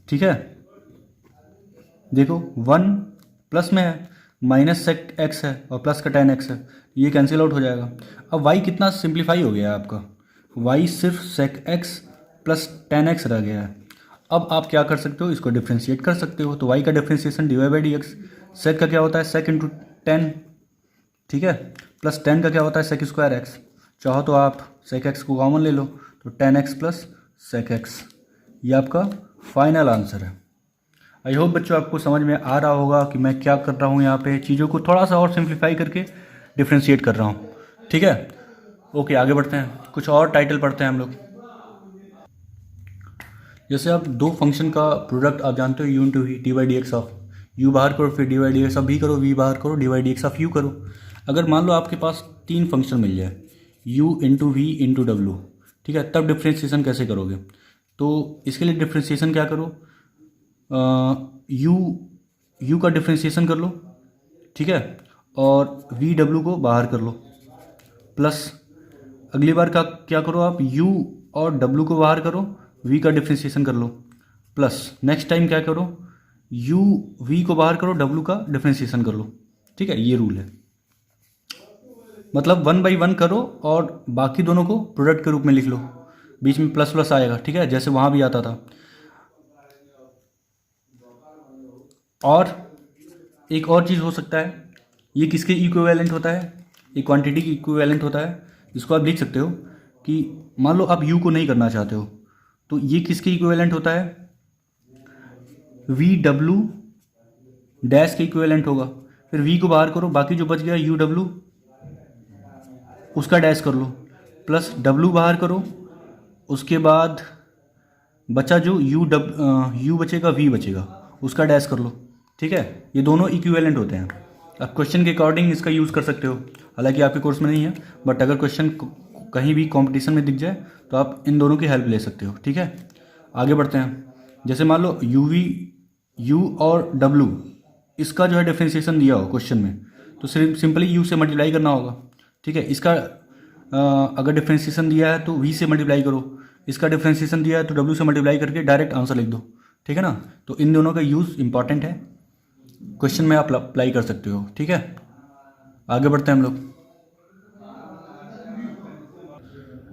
ठीक है। देखो 1 प्लस में है, माइनस sec x है और प्लस का टेन एक्स है, ये कैंसिल आउट हो जाएगा। अब y कितना सिंप्लीफाई हो गया है आपका, y सिर्फ sec x plus tan x रह गया है। अब आप क्या कर सकते हो, इसको डिफ्रेंशिएट कर सकते हो। तो y का differentiation D Y by D X, sec का क्या होता है sec इंटू टेन, ठीक है, प्लस टेन का क्या होता है sec स्क्वायर एक्स। चाहो तो आप sec x को कॉमन ले लो, तो ten x plus sec x, ये आपका फाइनल आंसर है। आई होप बच्चों आपको समझ में आ रहा होगा कि मैं क्या कर रहा हूँ, यहाँ पे चीज़ों को थोड़ा सा और सिंप्लीफाई करके डिफ्रेंशिएट कर रहा हूँ, ठीक है। ओके, आगे बढ़ते हैं, कुछ और टाइटल पढ़ते हैं हम लोग। जैसे आप दो फंक्शन का प्रोडक्ट आप जानते हो, u into v, d y d x of u बाहर करो, फिर d y d x of v करो, वी बाहर करो, d y d x of u करो। अगर मान लो आपके पास तीन फंक्शन मिल जाए, यू इंटू वी इंटू डब्लू, ठीक है, तब डिफ्रेंशिएशन कैसे करोगे। तो इसके लिए डिफ्रेंशिएशन क्या करो, यू का डिफ्रेंशिएशन कर लो, ठीक है, और वी डब्लू को बाहर कर लो, प्लस अगली बार का क्या करो आप, यू और डब्लू को बाहर करो, वी का डिफ्रेंशिएशन कर लो, प्लस नेक्स्ट टाइम क्या करो, यू वी को बाहर करो, डब्लू का डिफ्रेंशिएशन कर लो, ठीक है। ये रूल है, मतलब 1 बाई 1 करो और बाकी दोनों को प्रोडक्ट के रूप में लिख लो, बीच में प्लस प्लस आएगा, ठीक है, जैसे वहाँ भी आता था। और एक और चीज़ हो सकता है, ये किसके इक्विवेलेंट होता है, ये क्वांटिटी की इक्विवेलेंट होता है, जिसको आप लिख सकते हो कि मान लो आप यू को नहीं करना चाहते हो, तो ये किसके इक्विवेलेंट होता है, वी डब्लू डैश के इक्विवेलेंट होगा। फिर वी को बाहर करो, बाकी जो बच गया यू डब्लू उसका डैश कर लो, प्लस डब्लू बाहर करो, उसके बाद बचा जो यू बचेगा, वी बचेगा, उसका डैश कर लो, ठीक है। ये दोनों इक्विवेलेंट होते हैं। आप क्वेश्चन के अकॉर्डिंग इसका यूज़ कर सकते हो, हालांकि आपके कोर्स में नहीं है, बट अगर क्वेश्चन कहीं भी कंपटीशन में दिख जाए तो आप इन दोनों की हेल्प ले सकते हो, ठीक है। आगे बढ़ते हैं। जैसे मान लो यू और डब्लू इसका जो है डिफ्रेंशिएशन दिया हो क्वेश्चन में, तो सिर्फ सिंपली यू से मल्टीप्लाई करना होगा, ठीक है। इसका अगर डिफ्रेंशिएशन दिया है तो वी से मल्टीप्लाई करो, इसका डिफ्रेंशिएशन दिया है तो डब्लू से मल्टीप्लाई करके डायरेक्ट आंसर लिख दो, ठीक है ना। तो इन दोनों का यूज़ इंपॉर्टेंट है, क्वेश्चन में आप अप्लाई कर सकते हो, ठीक है। आगे बढ़ते हैं हम लोग।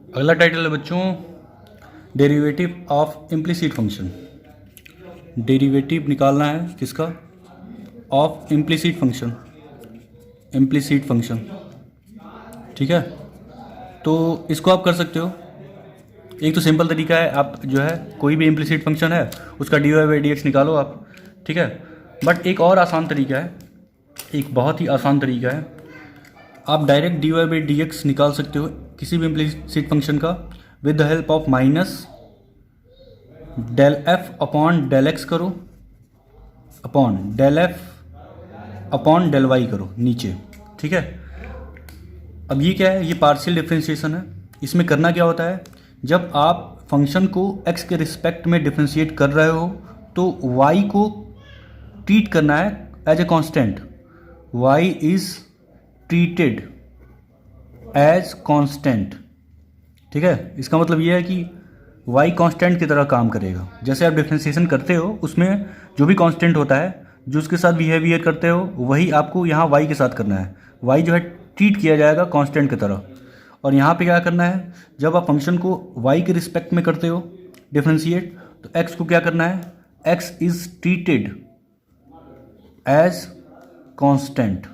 अगला टाइटल है बच्चों, derivative of implicit function. Derivative निकालना है किसका, of implicit function, implicit function, ठीक है। तो इसको आप कर सकते हो, एक तो सिंपल तरीका है, आप जो है कोई भी इम्प्लिसिट फंक्शन है उसका d Y by D x निकालो आप, ठीक है। बट एक और आसान तरीका है, एक बहुत ही आसान तरीका है, आप direct D Y by D x निकाल सकते हो किसी भी इम्प्लिसिट फंक्शन का with the help of minus del F upon del X करो, upon del F upon del Y करो नीचे, ठीक है। अब ये क्या है, ये पार्शियल डिफ्रेंशिएशन है। इसमें करना क्या होता है, जब आप फंक्शन को x के रिस्पेक्ट में डिफ्रेंशिएट कर रहे हो तो y को ट्रीट करना है as a constant, y is treated as constant, ठीक है। इसका मतलब ये है कि y कांस्टेंट की तरह काम करेगा। जैसे आप डिफ्रेंशिएशन करते हो उसमें जो भी कांस्टेंट होता है, जो उसके साथ बिहेवियर करते हो, वही आपको यहाँ y के साथ करना है। y जो है ट्रीट किया जाएगा कांस्टेंट की तरह। और यहाँ पे क्या करना है, जब आप फंक्शन को y के रिस्पेक्ट में करते हो डिफ्रेंशिएट, तो x को क्या करना है, x is treated as constant,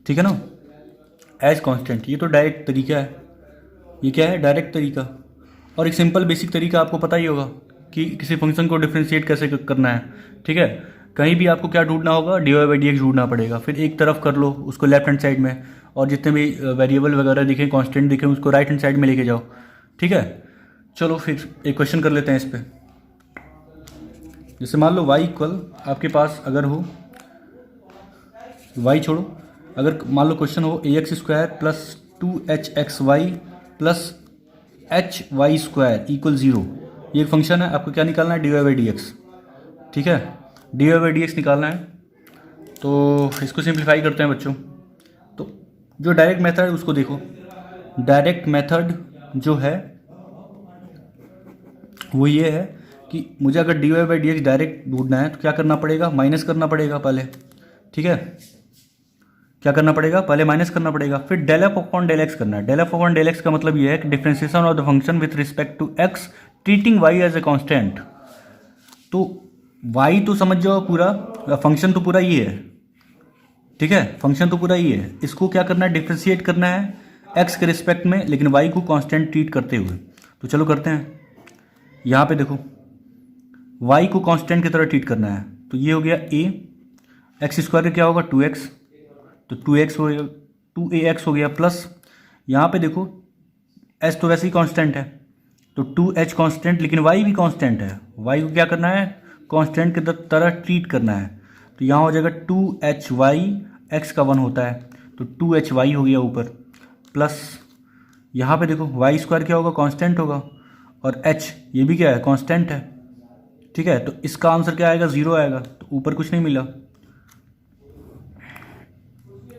ठीक है ना, एज कांस्टेंट। ये तो डायरेक्ट तरीका है, ये क्या है, डायरेक्ट तरीका। और एक सिंपल बेसिक तरीका आपको पता ही होगा कि किसी फंक्शन को डिफ्रेंशिएट कैसे करना है, ठीक है। कहीं भी आपको क्या ढूंढना होगा, d Y by D x ढूंढना पड़ेगा, फिर एक तरफ कर लो उसको लेफ्ट हैंड साइड में, और जितने भी वेरिएबल वगैरह दिखें, कांस्टेंट दिखें, उसको राइट हैंड साइड में लेके जाओ, ठीक है। चलो फिर एक क्वेश्चन कर लेते हैं इस पर। जैसे मान लो y इक्वल आपके पास अगर हो, y छोड़ो, अगर मान लो क्वेश्चन हो A X square plus 2hxy plus hy² equal 0, ये एक फंक्शन है, आपको क्या निकालना है, dy/dx। ठीक है, dy/dx निकालना है। तो इसको सिंप्लीफाई करते हैं बच्चों। तो जो डायरेक्ट मेथड है उसको देखो, डायरेक्ट मेथड जो है वो ये है कि मुझे अगर dy/dx डायरेक्ट ढूंढना है तो क्या करना पड़ेगा, माइनस करना पड़ेगा पहले। ठीक है, क्या करना पड़ेगा, पहले माइनस करना पड़ेगा, फिर del F upon del x करना है। Del F upon del x का मतलब ये है कि differentiation of the function with respect to x treating y as a constant. तो वाई तो समझ जाओ पूरा, फंक्शन तो पूरा ये है। ठीक है, फंक्शन तो पूरा ये है, इसको क्या करना है, डिफ्रेंशिएट करना है एक्स के रिस्पेक्ट में, लेकिन वाई को कांस्टेंट ट्रीट करते हुए। तो चलो करते हैं। यहाँ पे देखो y को कांस्टेंट की तरह ट्रीट करना है, तो ये हो गया a, एक्स स्क्वायर क्या होगा 2x, तो 2x हो गया, 2ax हो गया, प्लस यहाँ पे देखो s तो वैसे ही कांस्टेंट है, तो 2h कांस्टेंट, लेकिन y भी कांस्टेंट है, y को क्या करना है, कांस्टेंट की तरह ट्रीट करना है। तो यहाँ हो जाएगा 2hy, x का 1 होता है, तो 2hy हो गया ऊपर, प्लस यहाँ पे देखो y स्क्वायर क्या होगा, कांस्टेंट होगा, और h ये भी क्या है, कांस्टेंट है। ठीक है, तो इसका आंसर क्या आएगा, 0 आएगा, तो ऊपर कुछ नहीं मिला।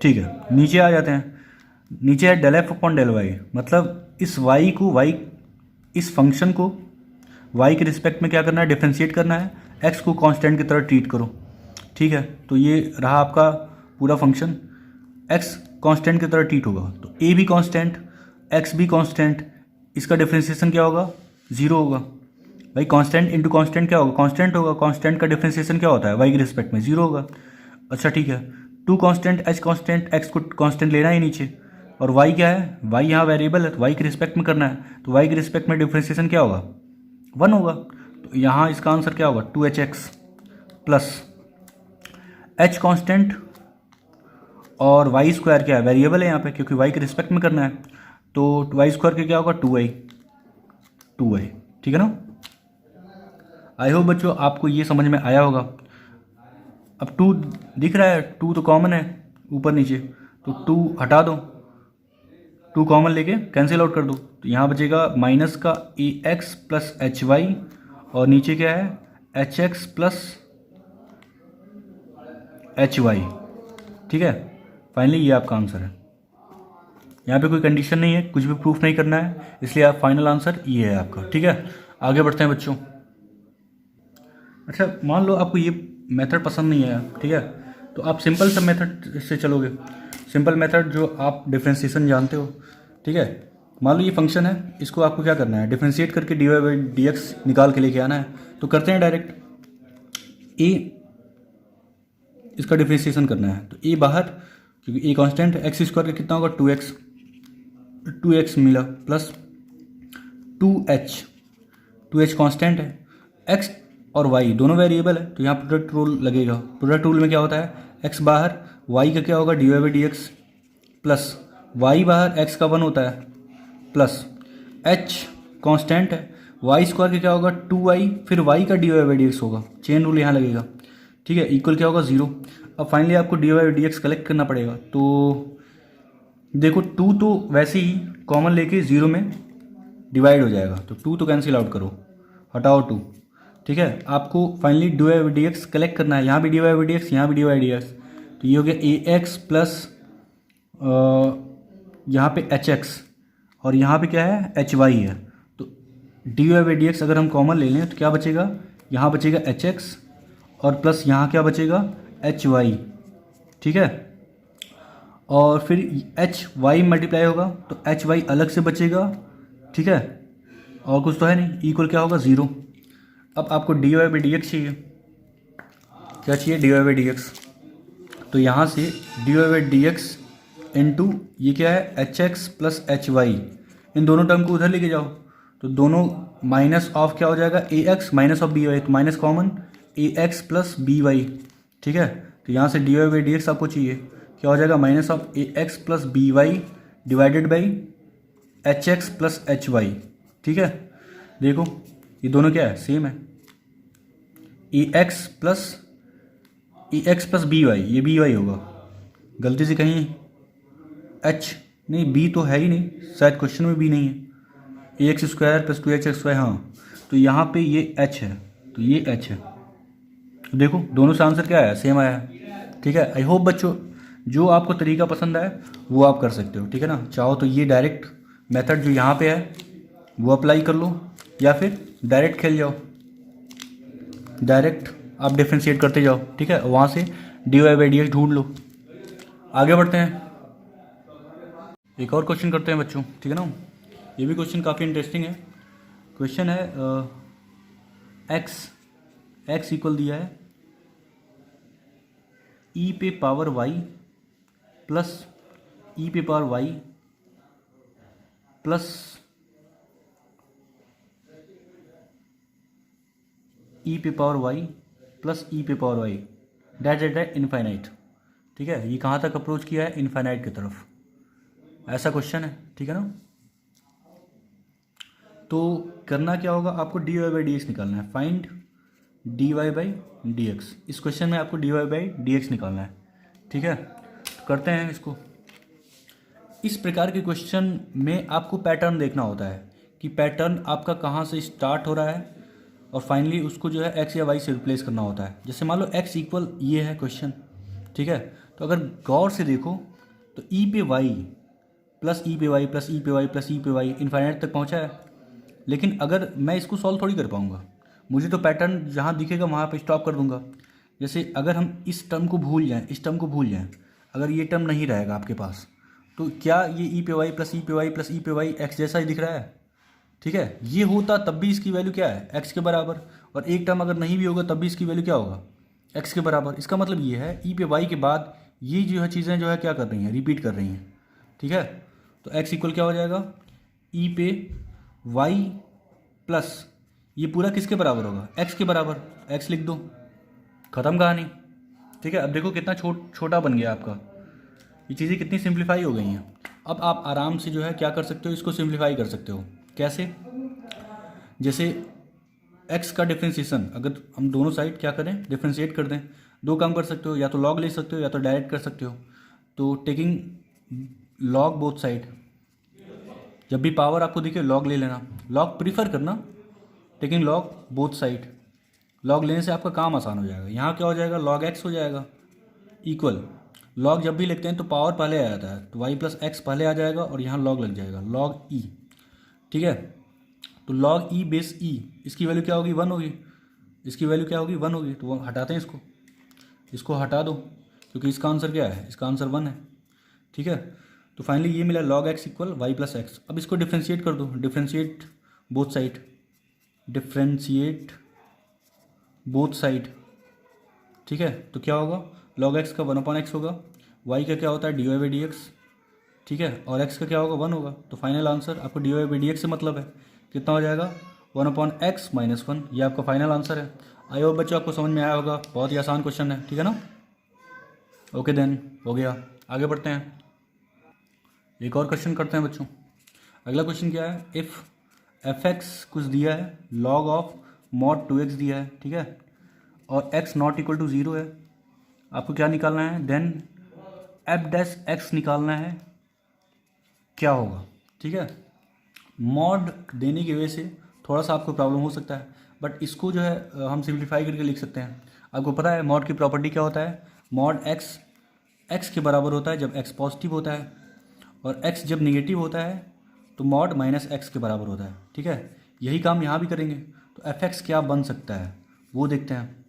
ठीक है, नीचे आ जाते हैं। नीचे है del F upon del y, मतलब इस y को इस फंक्शन को y के रिस्पेक्ट में क्या करना है, डिफ्रेंशिएट करना है, x को कांस्टेंट की तरह ट्रीट करो। ठीक है, तो ये रहा आपका पूरा फंक्शन, x कांस्टेंट की तरह ट्रीट होगा, तो a भी कांस्टेंट, x भी कांस्टेंट, इसका डिफ्रेंशिएशन क्या होगा, 0 होगा। भाई कांस्टेंट इंटू कांस्टेंट क्या होगा, कांस्टेंट होगा, कांस्टेंट का डिफरेंशिएशन क्या होता है, y के रिस्पेक्ट में 0 होगा। अच्छा ठीक है, 2 कांस्टेंट, h कांस्टेंट, x को कांस्टेंट लेना ही नीचे, और y क्या है, y यहाँ वेरिएबल है, तो y के रिस्पेक्ट में करना है, तो y के रिस्पेक्ट में डिफरेंशिएशन क्या होगा, 1 होगा। तो यहाँ इसका आंसर क्या होगा, 2hx प्लस h कांस्टेंट और y स्क्वायर क्या है, वेरिएबल है यहाँ पे, क्योंकि y के रिस्पेक्ट में करना है, तो y स्क्वायर का क्या होगा, 2y। ठीक है ना। आई होप बच्चों आपको ये समझ में आया होगा। अब 2 दिख रहा है, 2 तो कॉमन है ऊपर नीचे, तो 2 हटा दो, 2 कॉमन लेके कैंसिल आउट कर दो, तो यहाँ बचेगा माइनस का ax प्लस hy, और नीचे क्या है, hx प्लस hy। ठीक है, फाइनली ये आपका आंसर है। यहाँ पे कोई कंडीशन नहीं है, कुछ भी प्रूफ नहीं करना है, इसलिए आप फाइनल आंसर ये है आपका। ठीक है, आगे बढ़ते हैं बच्चों। अच्छा मान लो आपको ये मेथड पसंद नहीं आया, ठीक है, तो आप सिंपल सा मेथड से चलोगे, सिंपल मेथड जो आप डिफरेंशिएशन जानते हो। ठीक है, मान लो ये फंक्शन है, इसको आपको क्या करना है, डिफरेंशिएट करके dy/dx निकाल के लेके आना है। तो करते हैं डायरेक्ट, a इसका डिफरेंशिएशन करना है, तो a बाहर, क्योंकि a कांस्टेंट है, एक्स स्क्वायर का कितना होगा 2x मिला, प्लस 2h कांस्टेंट है, x और y दोनों वेरिएबल है, तो यहाँ प्रोडक्ट रूल लगेगा। प्रोडक्ट रूल में क्या होता है, x बाहर, y का क्या होगा dy/dx, प्लस y बाहर, x का 1 होता है, प्लस h कांस्टेंट है, y स्क्वायर का क्या होगा 2y, फिर y का dy/dx होगा, चेन रूल यहाँ लगेगा। ठीक है, इक्वल क्या होगा 0। अब फाइनली आपको dy/dx कलेक्ट करना पड़ेगा, तो देखो 2 तो वैसे ही कॉमन लेके 0 में डिवाइड हो जाएगा, तो 2 तो कैंसिल आउट करो, हटाओ 2। ठीक है, आपको फाइनली dy/dx कलेक्ट करना है, यहाँ भी dy/dx, यहाँ भी dy/dx, तो ये हो गया ax प्लस यहाँ पे hx, और यहाँ पे क्या है hy है, तो dy/dx अगर हम कॉमन ले लें तो क्या बचेगा, यहाँ बचेगा hx और प्लस यहाँ क्या बचेगा hy। ठीक है, और फिर hy मल्टीप्लाई होगा तो hy अलग से बचेगा। ठीक है, और कुछ तो है नहीं, इक्वल क्या होगा 0। अब आपको dy/dx चाहिए, क्या चाहिए dy/dx, तो यहाँ से dy/dx इंटू ये क्या है hx प्लस hy, इन दोनों टर्म को उधर लेके जाओ, तो दोनों माइनस ऑफ क्या हो जाएगा ax माइनस ऑफ by, तो minus common ax plus by। ठीक है, तो यहाँ से dy/dx आपको चाहिए, क्या हो जाएगा minus of ax plus by divided by hx plus hy। ठीक है, देखो ये दोनों क्या है, सेम है, ax प्लस by, ये by होगा, गलती से कहीं एच नहीं, बी तो है ही नहीं, शायद क्वेश्चन में बी नहीं है। A X square plus 2x Y, हाँ तो यहाँ पे ये एच है, तो ये एच है। तो देखो दोनों से आंसर क्या आया, सेम आया। ठीक है, आई होप बच्चों जो आपको तरीका पसंद आए वो आप कर सकते हो। ठीक है ना, चाहो तो ये डायरेक्ट मेथड जो यहाँ पे है वो अप्लाई कर लो, या फिर डायरेक्ट खेल जाओ, डायरेक्ट आप डिफ्रेंशिएट करते जाओ। ठीक है, वहाँ से d Y by D x ढूंढ लो। आगे बढ़ते हैं, एक और क्वेश्चन करते हैं बच्चों। ठीक है ना, ये भी क्वेश्चन काफ़ी इंटरेस्टिंग है। क्वेश्चन है एक्स इक्वल दिया है ई पे पावर वाई प्लस ई पे पावर वाई प्लस ई पे पावर वाई प्लस ई पे power y that at that infinite. ठीक है, ये कहाँ तक अप्रोच किया है, इनफाइनाइट की तरफ, ऐसा क्वेश्चन है। ठीक है ना, तो करना क्या होगा, आपको D Y by D x निकालना है। Find d Y by D x, इस क्वेश्चन में आपको D Y by D x निकालना है। ठीक है, तो करते हैं इसको। इस प्रकार के क्वेश्चन में आपको पैटर्न देखना होता है कि पैटर्न आपका कहाँ से स्टार्ट हो रहा है और फाइनली उसको जो है एक्स या वाई से रिप्लेस करना होता है। जैसे मान लो एक्स इक्वल ये है क्वेश्चन। ठीक है, तो अगर गौर से देखो तो ई पे वाई प्लस ई पे वाई प्लस ई पे वाई प्लस ई पे वाई इनफाइनाइट तक पहुँचा है। लेकिन अगर मैं इसको सॉल्व थोड़ी कर पाऊँगा, मुझे तो पैटर्न जहाँ दिखेगा वहाँ पे स्टॉप कर दूंगा। जैसे अगर हम इस टर्म को भूल जाएं, इस टर्म को भूल जाएं, अगर ये टर्म नहीं रहेगा आपके पास, तो क्या ये ई पे वाई प्लस ई पे वाई प्लस ई पे वाई एक्स जैसा ही दिख रहा है। ठीक है, ये होता तब भी इसकी वैल्यू क्या है, एक्स के बराबर। और एक टर्म अगर नहीं भी होगा तब भी इसकी वैल्यू क्या होगा, एक्स के बराबर। इसका मतलब ये है ई पे वाई के बाद ये जो है चीज़ें जो है क्या कर रही हैं, रिपीट कर रही हैं। ठीक है, तो एक्स इक्वल क्या हो जाएगा, ई पे वाई प्लस ये पूरा किसके बराबर होगा, एक्स के बराबर। एक्स लिख दो, ख़त्म कहानी। ठीक है, अब देखो कितना छोटा बन गया आपका, ये चीज़ें कितनी सिंप्लीफाई हो गई हैं। अब आप आराम से जो है क्या कर सकते हो, इसको सिंप्लीफाई कर सकते हो। कैसे, जैसे एक्स का डिफ्रेंशिएशन अगर हम दोनों साइड क्या करें, डिफ्रेंशिएट कर दें, दो काम कर सकते हो, या तो लॉग ले सकते हो या तो डायरेक्ट कर सकते हो। तो टेकिंग लॉग बोथ साइड, जब भी पावर आपको दिखे लॉग ले लेना, लॉग प्रीफर करना, taking log both side. Log लेने से आपका काम आसान हो जाएगा। यहाँ क्या हो जाएगा, लॉग एक्स हो जाएगा इक्वल, लॉग जब भी लिखते हैं तो पावर पहले आ जाता है, तो वाई प्लस एक्स पहले आ जाएगा और यहाँ लॉग लग जाएगा, लॉग ई। ठीक है, तो लॉग ई बेस ई, इसकी वैल्यू क्या होगी, 1 होगी। इसकी वैल्यू क्या होगी, 1 होगी। तो वो हटाते हैं इसको हटा दो, क्योंकि इसका आंसर क्या है, इसका आंसर 1 है। ठीक है, तो फाइनली ये मिला log x equal y plus x. अब इसको डिफ्रेंशिएट कर दो, differentiate both side, differentiate both side. ठीक है, तो क्या होगा, लॉग एक्स का 1/x होगा, वाई का क्या होता है d Y by D x. ठीक है, और एक्स का क्या होगा, 1 होगा। तो फाइनल आंसर आपको D Y by D x से मतलब है, कितना हो जाएगा, 1/x माइनस 1। ये आपका फाइनल आंसर है। आई होप बच्चों आपको समझ में आया होगा, बहुत ही आसान क्वेश्चन है। ठीक है ना, ओके देन हो गया। आगे बढ़ते हैं, एक और क्वेश्चन करते हैं बच्चों। अगला क्वेश्चन क्या है, इफ़ एफ एक्स कुछ दिया है, लॉग ऑफ मॉड 2x दिया है। ठीक है, और x नॉट इक्वल टू 0 है, आपको क्या निकालना है, देन एफ डैश एक्स निकालना है, क्या होगा। ठीक है, मॉड देने की वजह से थोड़ा सा आपको प्रॉब्लम हो सकता है, बट इसको जो है हम सिंप्लीफाई करके लिख सकते हैं। आपको पता है मॉड की प्रॉपर्टी क्या होता है, मॉड एक्स एक्स के बराबर होता है जब एक्स पॉजिटिव होता है, और एक्स जब निगेटिव होता है तो मॉड माइनस एक्स के बराबर होता है। ठीक है, यही काम यहाँ भी करेंगे। तो एफ एक्स क्या बन सकता है वो देखते हैं।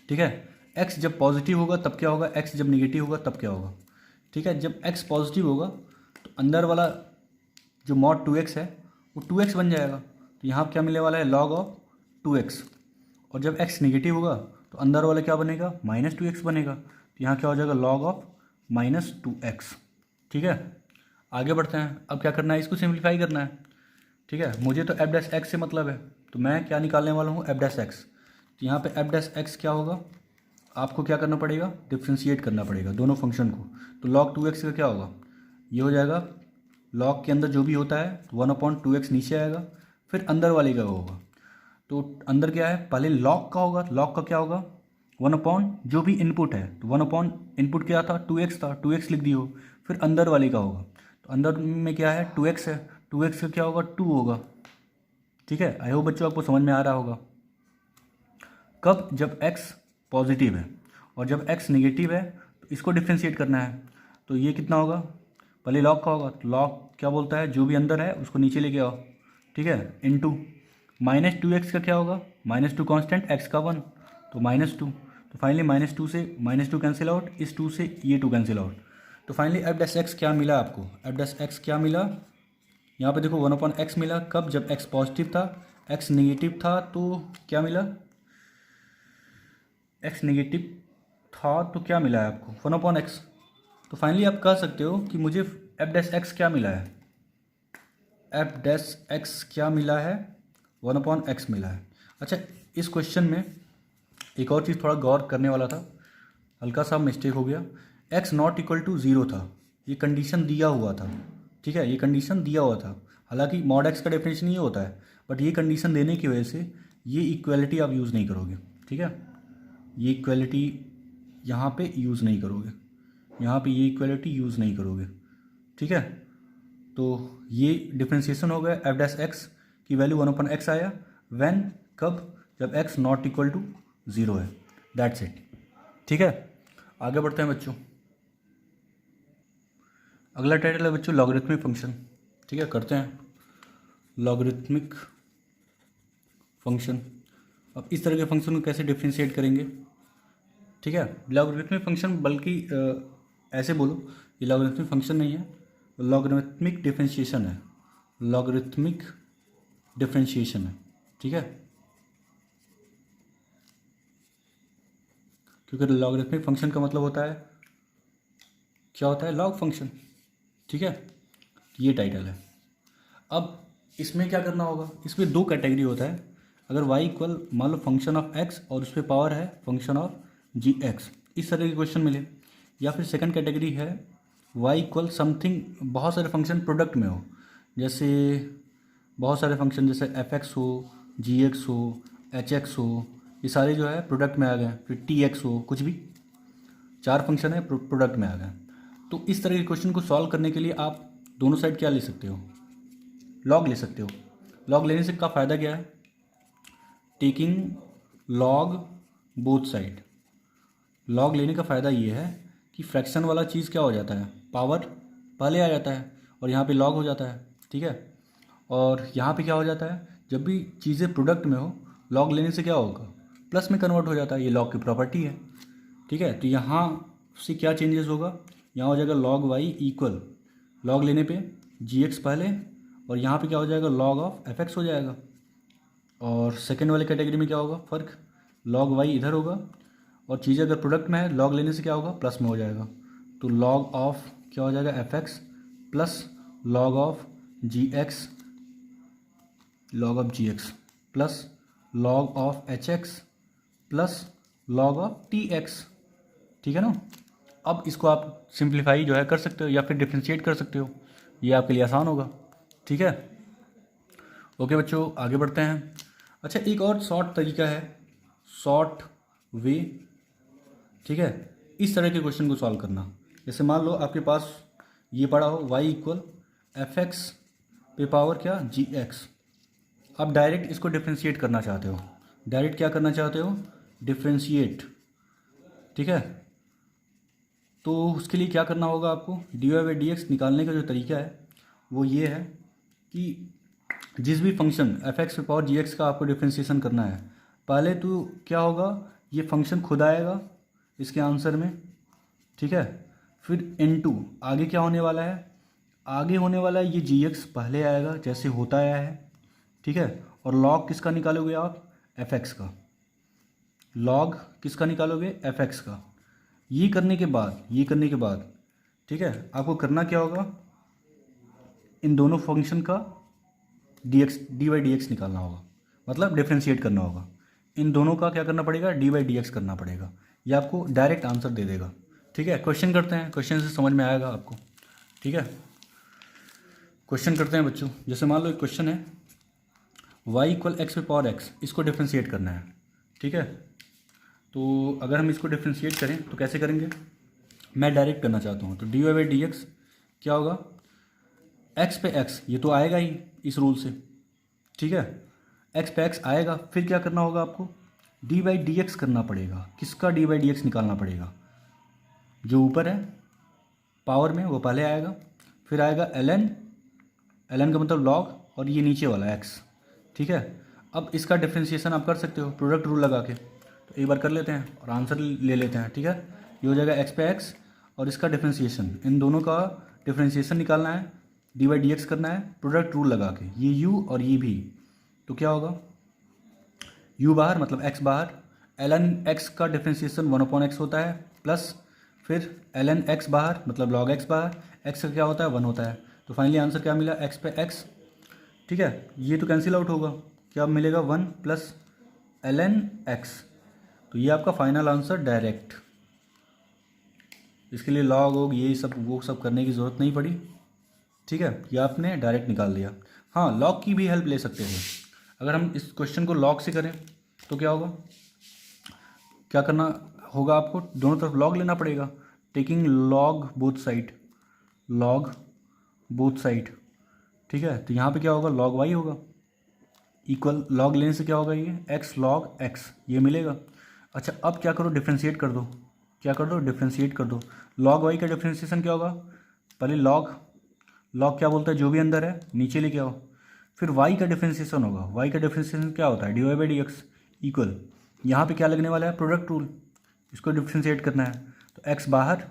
ठीक है, एक्स जब पॉजिटिव होगा तब क्या होगा, एक्स जब निगेटिव होगा तब क्या होगा। ठीक है, जब एक्स पॉजिटिव होगा तो अंदर वाला जो मॉड 2x है वो 2x बन जाएगा। तो यहाँ क्या मिलने वाला है, लॉग ऑफ 2x। और जब x नेगेटिव होगा तो अंदर वाला क्या बनेगा, -2x बनेगा। तो यहाँ क्या हो जाएगा, लॉग ऑफ -2x। ठीक है, आगे बढ़ते हैं। अब क्या करना है, इसको सिंप्लीफाई करना है। ठीक है, मुझे तो एफ डैश एक्स से मतलब है, तो मैं क्या निकालने वाला हूँ, एफ डैश एक्स। तो यहाँ पे एफ डैश एक्स क्या होगा, आपको क्या करना पड़ेगा, डिफ्रेंशिएट करना पड़ेगा दोनों फंक्शन को। तो लॉग 2x का क्या होगा, ये हो जाएगा, लॉग के अंदर जो भी होता है 1/2x नीचे आएगा, फिर अंदर वाले का होगा। तो अंदर क्या है, पहले लॉग का होगा, लॉग का क्या होगा, वन अपॉन जो भी इनपुट है, तो वन अपॉन इनपुट क्या था, 2x था, 2x लिख दियो। फिर अंदर वाले का होगा, तो अंदर में क्या है, 2x है, 2x का क्या होगा, 2 होगा। ठीक है, आई होप बच्चों आपको समझ में आ रहा होगा। कब, जब x पॉजिटिव है, और जब x नेगेटिव है तो इसको डिफ्रेंशिएट करना है। तो ये कितना होगा, पहले लॉग का होगा, तो लॉग क्या बोलता है, जो भी अंदर है उसको नीचे लेके आओ। ठीक है, इनटू -2x का क्या होगा, -2 कांस्टेंट, x का 1, तो -2। तो फाइनली -2 से -2 कैंसिल आउट, इस 2 से ये 2 कैंसिल आउट। तो फाइनली एफ डैश एक्स क्या मिला आपको, एफ डैश एक्स क्या मिला, यहाँ पे देखो 1/x मिला। कब, जब x पॉजिटिव था, x नेगेटिव था तो क्या मिला, x नेगेटिव था तो क्या मिला है आपको, 1/x। तो फाइनली आप कह सकते हो कि मुझे एफ डैश एक्स क्या मिला है, एफ डैश एक्स क्या मिला है, 1/x मिला है। अच्छा, इस क्वेश्चन में एक और चीज़ थोड़ा गौर करने वाला था, हल्का सा मिस्टेक हो गया। x नॉट इक्वल टू 0 था, ये कंडीशन दिया हुआ था। ठीक है, ये कंडीशन दिया हुआ था, हालांकि मॉड x का डेफिनेशन ये होता है, बट ये कंडीशन देने की वजह से ये इक्वलिटी आप यूज़ नहीं करोगे। ठीक है, ये इक्वलिटी यहाँ पे यूज़ नहीं करोगे, यहाँ पे ये इक्वलिटी यूज़ नहीं करोगे। ठीक है, तो ये डिफ्रेंशिएशन हो गया, एफ डैश एक्स की वैल्यू 1/x आया, व्हेन, कब, जब x नॉट इक्वल टू 0 है। That's it. ठीक है, आगे बढ़ते हैं बच्चों। अगला टाइटल है बच्चों लॉगरिथमिक फंक्शन। ठीक है, करते हैं लॉगरिथमिक फंक्शन। अब इस तरह के फंक्शन को कैसे डिफ्रेंशिएट करेंगे। ठीक है, लॉगरिथमिक फंक्शन, बल्कि ऐसे बोलो, ये लॉगरिथमिक फंक्शन नहीं है, लॉगरिथमिक डिफ्रेंशिएशन है, लॉगरिथमिक डिफ्रेंशिएशन है। ठीक है, क्योंकि लॉगरिथमिक फंक्शन का मतलब होता है, क्या होता है, लॉग फंक्शन। ठीक है, ये टाइटल है। अब इसमें क्या करना होगा, इसमें दो कैटेगरी होता है। अगर y इक्वल, मान लो फंक्शन ऑफ x और उस पर पावर है फंक्शन ऑफ gx, इस तरह के क्वेश्चन मिले। या फिर सेकंड कैटेगरी है y इक्वल समथिंग, बहुत सारे फंक्शन प्रोडक्ट में हो, जैसे बहुत सारे फंक्शन जैसे fx हो, gx हो, hx हो, ये सारे जो है प्रोडक्ट में आ गए। फिर tx हो, कुछ भी 4 फंक्शन है प्रोडक्ट में आ गए। तो इस तरह के क्वेश्चन को सॉल्व करने के लिए आप दोनों साइड क्या ले सकते हो, लॉग ले सकते हो। लॉग लेने से का फ़ायदा क्या है, taking log both side. Log लेने का फ़ायदा ये है कि फ्रैक्शन वाला चीज़ क्या हो जाता है, पावर पहले आ जाता है और यहाँ पे लॉग हो जाता है। ठीक है, और यहाँ पे क्या हो जाता है, जब भी चीज़ें प्रोडक्ट में हो, लॉग लेने से क्या होगा, प्लस में कन्वर्ट हो जाता है, ये लॉग की प्रॉपर्टी है। ठीक है, तो यहाँ से क्या चेंजेस होगा, यहाँ हो जाएगा लॉग वाई इक्वल, लॉग लेने पे gx पहले, और यहाँ पे क्या हो जाएगा, लॉग ऑफ fx हो जाएगा। और सेकेंड वाले कैटेगरी में क्या होगा फ़र्क, लॉग वाई इधर होगा, और चीज़ें अगर प्रोडक्ट में है, लॉग लेने से क्या होगा, प्लस में हो जाएगा। तो लॉग ऑफ क्या हो जाएगा, fx plus log of gx, log of gx plus log of hx plus log of tx। ठीक है ना। अब इसको आप सिंप्लीफाई जो है कर सकते हो या फिर डिफ्रेंशिएट कर सकते हो, ये आपके लिए आसान होगा। ठीक है, ओके बच्चों, आगे बढ़ते हैं। अच्छा, एक और शॉर्ट तरीका है, शॉर्ट वे। ठीक है, इस तरह के क्वेश्चन को सॉल्व करना। जैसे मान लो आपके पास ये पड़ा हो y इक्वल एफ एक्स पे पावर क्या, जी एक्स। आप डायरेक्ट इसको डिफ्रेंशिएट करना चाहते हो, डायरेक्ट क्या करना चाहते हो, डिफ्रेंशिएट। ठीक है, तो उसके लिए क्या करना होगा आपको, D Y by D x निकालने का जो तरीका है वो ये है कि जिस भी फंक्शन एफ एक्स पे पावर जी एक्स का आपको डिफ्रेंशिएशन करना है, पहले तो क्या होगा, ये फंक्शन खुद आएगा इसके आंसर में। ठीक है, फिर इनटू आगे क्या होने वाला है, आगे होने वाला है ये जी एक्स पहले आएगा जैसे होता आया है। ठीक है, और लॉग किसका निकालोगे आप, एफ एक्स का। लॉग किसका निकालोगे, एफ एक्स का। ये करने के बाद ठीक है, आपको करना क्या होगा, इन दोनों फंक्शन का डी बाई डी एक्स निकालना होगा, मतलब डिफ्रेंशिएट करना होगा। इन दोनों का क्या करना पड़ेगा, डी बाई डी एक्स करना पड़ेगा, ये आपको डायरेक्ट आंसर दे देगा। ठीक है, क्वेश्चन करते हैं, क्वेश्चन से समझ में आएगा आपको। ठीक है, क्वेश्चन करते हैं बच्चों। जैसे मान लो एक क्वेश्चन है y इक्वल एक्स पे पावर एक्स, इसको डिफ्रेंशिएट करना है। ठीक है, तो अगर हम इसको डिफ्रेंशिएट करें तो कैसे करेंगे, मैं डायरेक्ट करना चाहता हूँ। तो d Y by D x क्या होगा, एक्स पे एक्स, ये तो आएगा ही इस रूल से, ठीक है, एक्स पे एक्स आएगा। फिर क्या करना होगा आपको, डी बाई डी एक्स करना पड़ेगा। किसका डी बाई डी एक्स निकालना पड़ेगा, जो ऊपर है पावर में वो पहले आएगा, फिर आएगा एल एन, एल एन का मतलब लॉग, और ये नीचे वाला एक्स, ठीक है। अब इसका डिफ्रेंशिएशन आप कर सकते हो प्रोडक्ट रूल लगा के। तो एक बार कर लेते हैं और आंसर ले लेते हैं, ठीक है। ये हो जाएगा एक्स पे एक्स और इसका डिफ्रेंशिएशन, इन दोनों का डिफ्रेंशिएशन निकालना है, डी बाई डी एक्स करना है प्रोडक्ट रूल लगा के, ये यू और ये भी। तो क्या होगा, यू बाहर मतलब एक्स बाहर, एल एन एक्स का डिफ्रेंशिएशन 1/x होता है, प्लस फिर एल एन एक्स बाहर मतलब लॉग एक्स बाहर, एक्स का क्या होता है 1 होता है। तो फाइनली आंसर क्या मिला, एक्स पे एक्स, ठीक है। ये तो कैंसिल आउट होगा, क्या मिलेगा 1 प्लस एल एन एक्स। तो ये आपका फाइनल आंसर डायरेक्ट, इसके लिए लॉग वोग ये सब वो सब करने की ज़रूरत नहीं पड़ी, ठीक है, ये आपने डायरेक्ट निकाल दिया। हाँ, लॉग की भी हेल्प ले सकते हैं। अगर हम इस क्वेश्चन को लॉग से करें तो क्या होगा, क्या करना होगा आपको, दोनों तरफ लॉग लेना पड़ेगा, taking log both side, log both side, ठीक है। तो यहाँ पे क्या होगा, लॉग वाई होगा, इक्वल लॉग लेने से क्या होगा, ये एक्स लॉग एक्स ये मिलेगा। अच्छा, अब क्या करो, डिफ्रेंशिएट कर दो, क्या कर दो, डिफ्रेंशिएट कर दो। लॉग वाई का डिफ्रेंशिएशन क्या होगा, पहले लॉग, लॉग क्या बोलता है, जो भी अंदर है नीचे लेके आओ, फिर वाई का डिफ्रेंशिएशन होगा। वाई का डिफ्रेंशिएशन क्या होता है, d Y by D x equal, यहाँ पे क्या लगने वाला है, प्रोडक्ट रूल, इसको डिफ्रेंशिएट करना है। तो एक्स बाहर,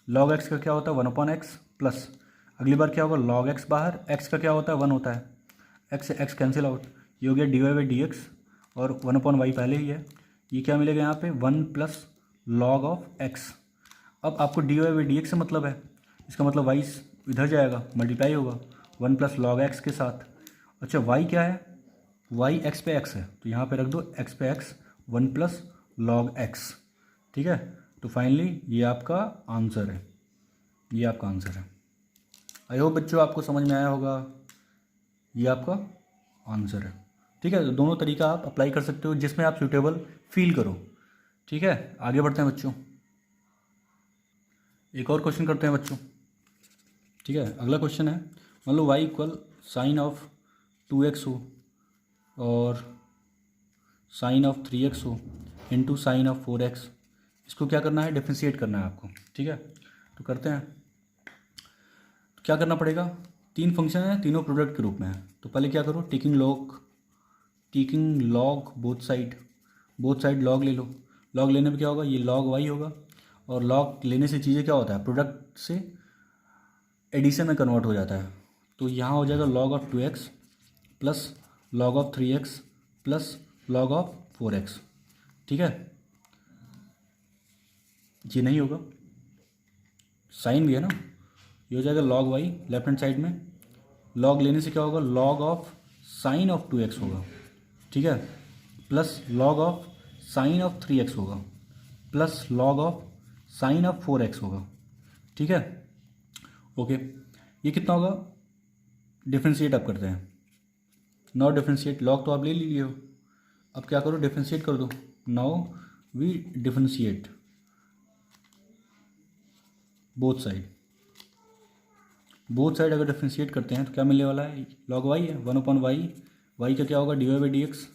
लॉग एक्स का क्या होता है 1/x, प्लस अगली बार क्या होगा, लॉग एक्स बाहर, एक्स का क्या होता है 1 होता है, एक्स से एक्स कैंसिल आउट, ये हो गया d Y by D x, और 1/y पहले ही है, ये क्या मिलेगा यहाँ पे 1 प्लस लॉग ऑफ एक्स। अब आपको D Y by D x से मतलब है, इसका मतलब वाई इधर जाएगा, मल्टीप्लाई होगा 1 प्लस लॉग एक्स के साथ। अच्छा, वाई क्या है, वाई एक्स पे एक्स है, तो यहाँ पे रख दो एक्स पे एक्स 1 प्लस लॉग एक्स, ठीक है। तो फाइनली ये आपका आंसर है, ये आपका आंसर है। आई होप बच्चों आपको समझ में आया होगा, ये आपका आंसर है, ठीक है। तो दोनों तरीका आप अप्लाई कर सकते हो जिसमें आप सूटेबल फील करो, ठीक है। आगे बढ़ते हैं बच्चों, एक और क्वेश्चन करते हैं बच्चों, ठीक है। अगला क्वेश्चन है, मान लो Y equal sine of 2x हो और साइन ऑफ 3x हो इंटू साइन ऑफ 4x, इसको क्या करना है, डिफ्रेंशिएट करना है आपको, ठीक है। तो करते हैं, तो क्या करना पड़ेगा, तीन फंक्शन है, तीनों प्रोडक्ट के रूप में है। तो पहले क्या करो, taking log both side log ले लो। लॉग लेने पे क्या होगा, ये लॉग वाई होगा, और लॉग लेने से चीज़ें क्या होता है, प्रोडक्ट से एडिशन में कन्वर्ट हो जाता है। तो यहाँ हो जाएगा log of 2x plus log of 3x plus log of 4x, ठीक है। ये नहीं होगा, साइन भी है ना, ये हो जाएगा log y left hand side में, लॉग लेने से क्या होगा, log of sine of 2x होगा, ठीक है, plus log of sine of 3x होगा, plus log of sine of 4x होगा, ठीक है। ओके, ये कितना होगा, डिफ्रेंशिएट आप करते हैं, नाउ डिफ्रेंशिएट, लॉग तो आप ले लीजिए हो, अब क्या करो, डिफ्रेंशिएट कर दो। Now we differentiate both side अगर डिफ्रेंशिएट करते हैं तो क्या मिलने वाला है, लॉग वाई है 1/y, वाई का क्या होगा d Y by D x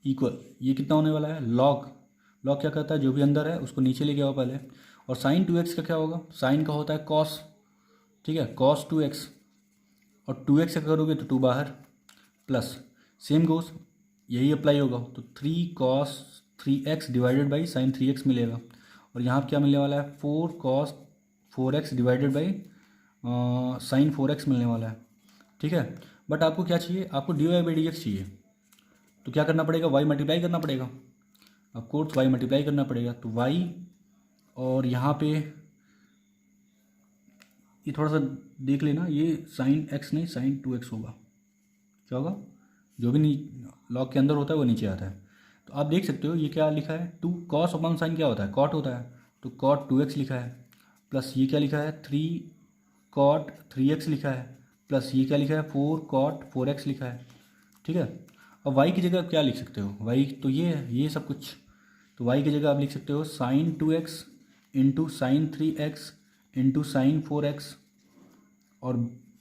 equal, ये कितना होने वाला है, लॉग क्या कहता है, जो भी अंदर है उसको नीचे लेके आओ पहले, और साइन 2x का क्या होगा, साइन का होता है कॉस, ठीक है, कॉस 2x, और 2x से करोगे तो 2 बाहर, प्लस सेम गोस, यही अप्लाई होगा, तो 3 cos 3x divided by sine 3x मिलेगा, और यहाँ क्या मिलने वाला है 4 cos 4x divided by sine 4x मिलने वाला है, ठीक है। बट आपको क्या चाहिए, आपको D Y by D x चाहिए, तो क्या करना पड़ेगा, y मल्टीप्लाई करना पड़ेगा, ऑफ कोर्स y मल्टीप्लाई करना पड़ेगा। तो y, और यहाँ पे ये थोड़ा सा देख लेना, ये साइन x नहीं साइन 2x होगा, क्या होगा, जो भी लॉग के अंदर होता है वो नीचे आता है। तो आप देख सकते हो ये क्या लिखा है, 2 cos अपॉन साइन क्या होता है, कॉट होता है, तो कॉट 2x लिखा है, प्लस ये क्या लिखा है 3 cot 3x लिखा है, प्लस ये क्या लिखा है 4 cot 4x लिखा है, ठीक है। अब y की जगह क्या लिख सकते हो, y तो ये है, ये सब कुछ, तो y की जगह आप लिख सकते हो sine 2x into sine 3x into sine 4x, और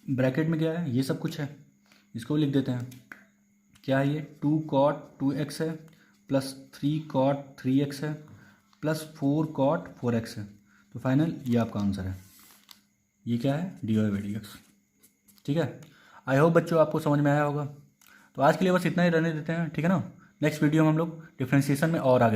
ब्रैकेट में क्या है, ये सब कुछ है, इसको लिख देते हैं। क्या है ये, 2 cot 2x है प्लस 3 cot 3x है प्लस 4 cot 4x है। तो फाइनल ये आपका आंसर है, ये क्या है, dy/dx। ठीक है, आई होप बच्चों आपको समझ में आया होगा। तो आज के लिए बस इतना ही रहने देते हैं, ठीक है ना। नेक्स्ट वीडियो में हम लोग डिफ्रेंशिएशन में और आगे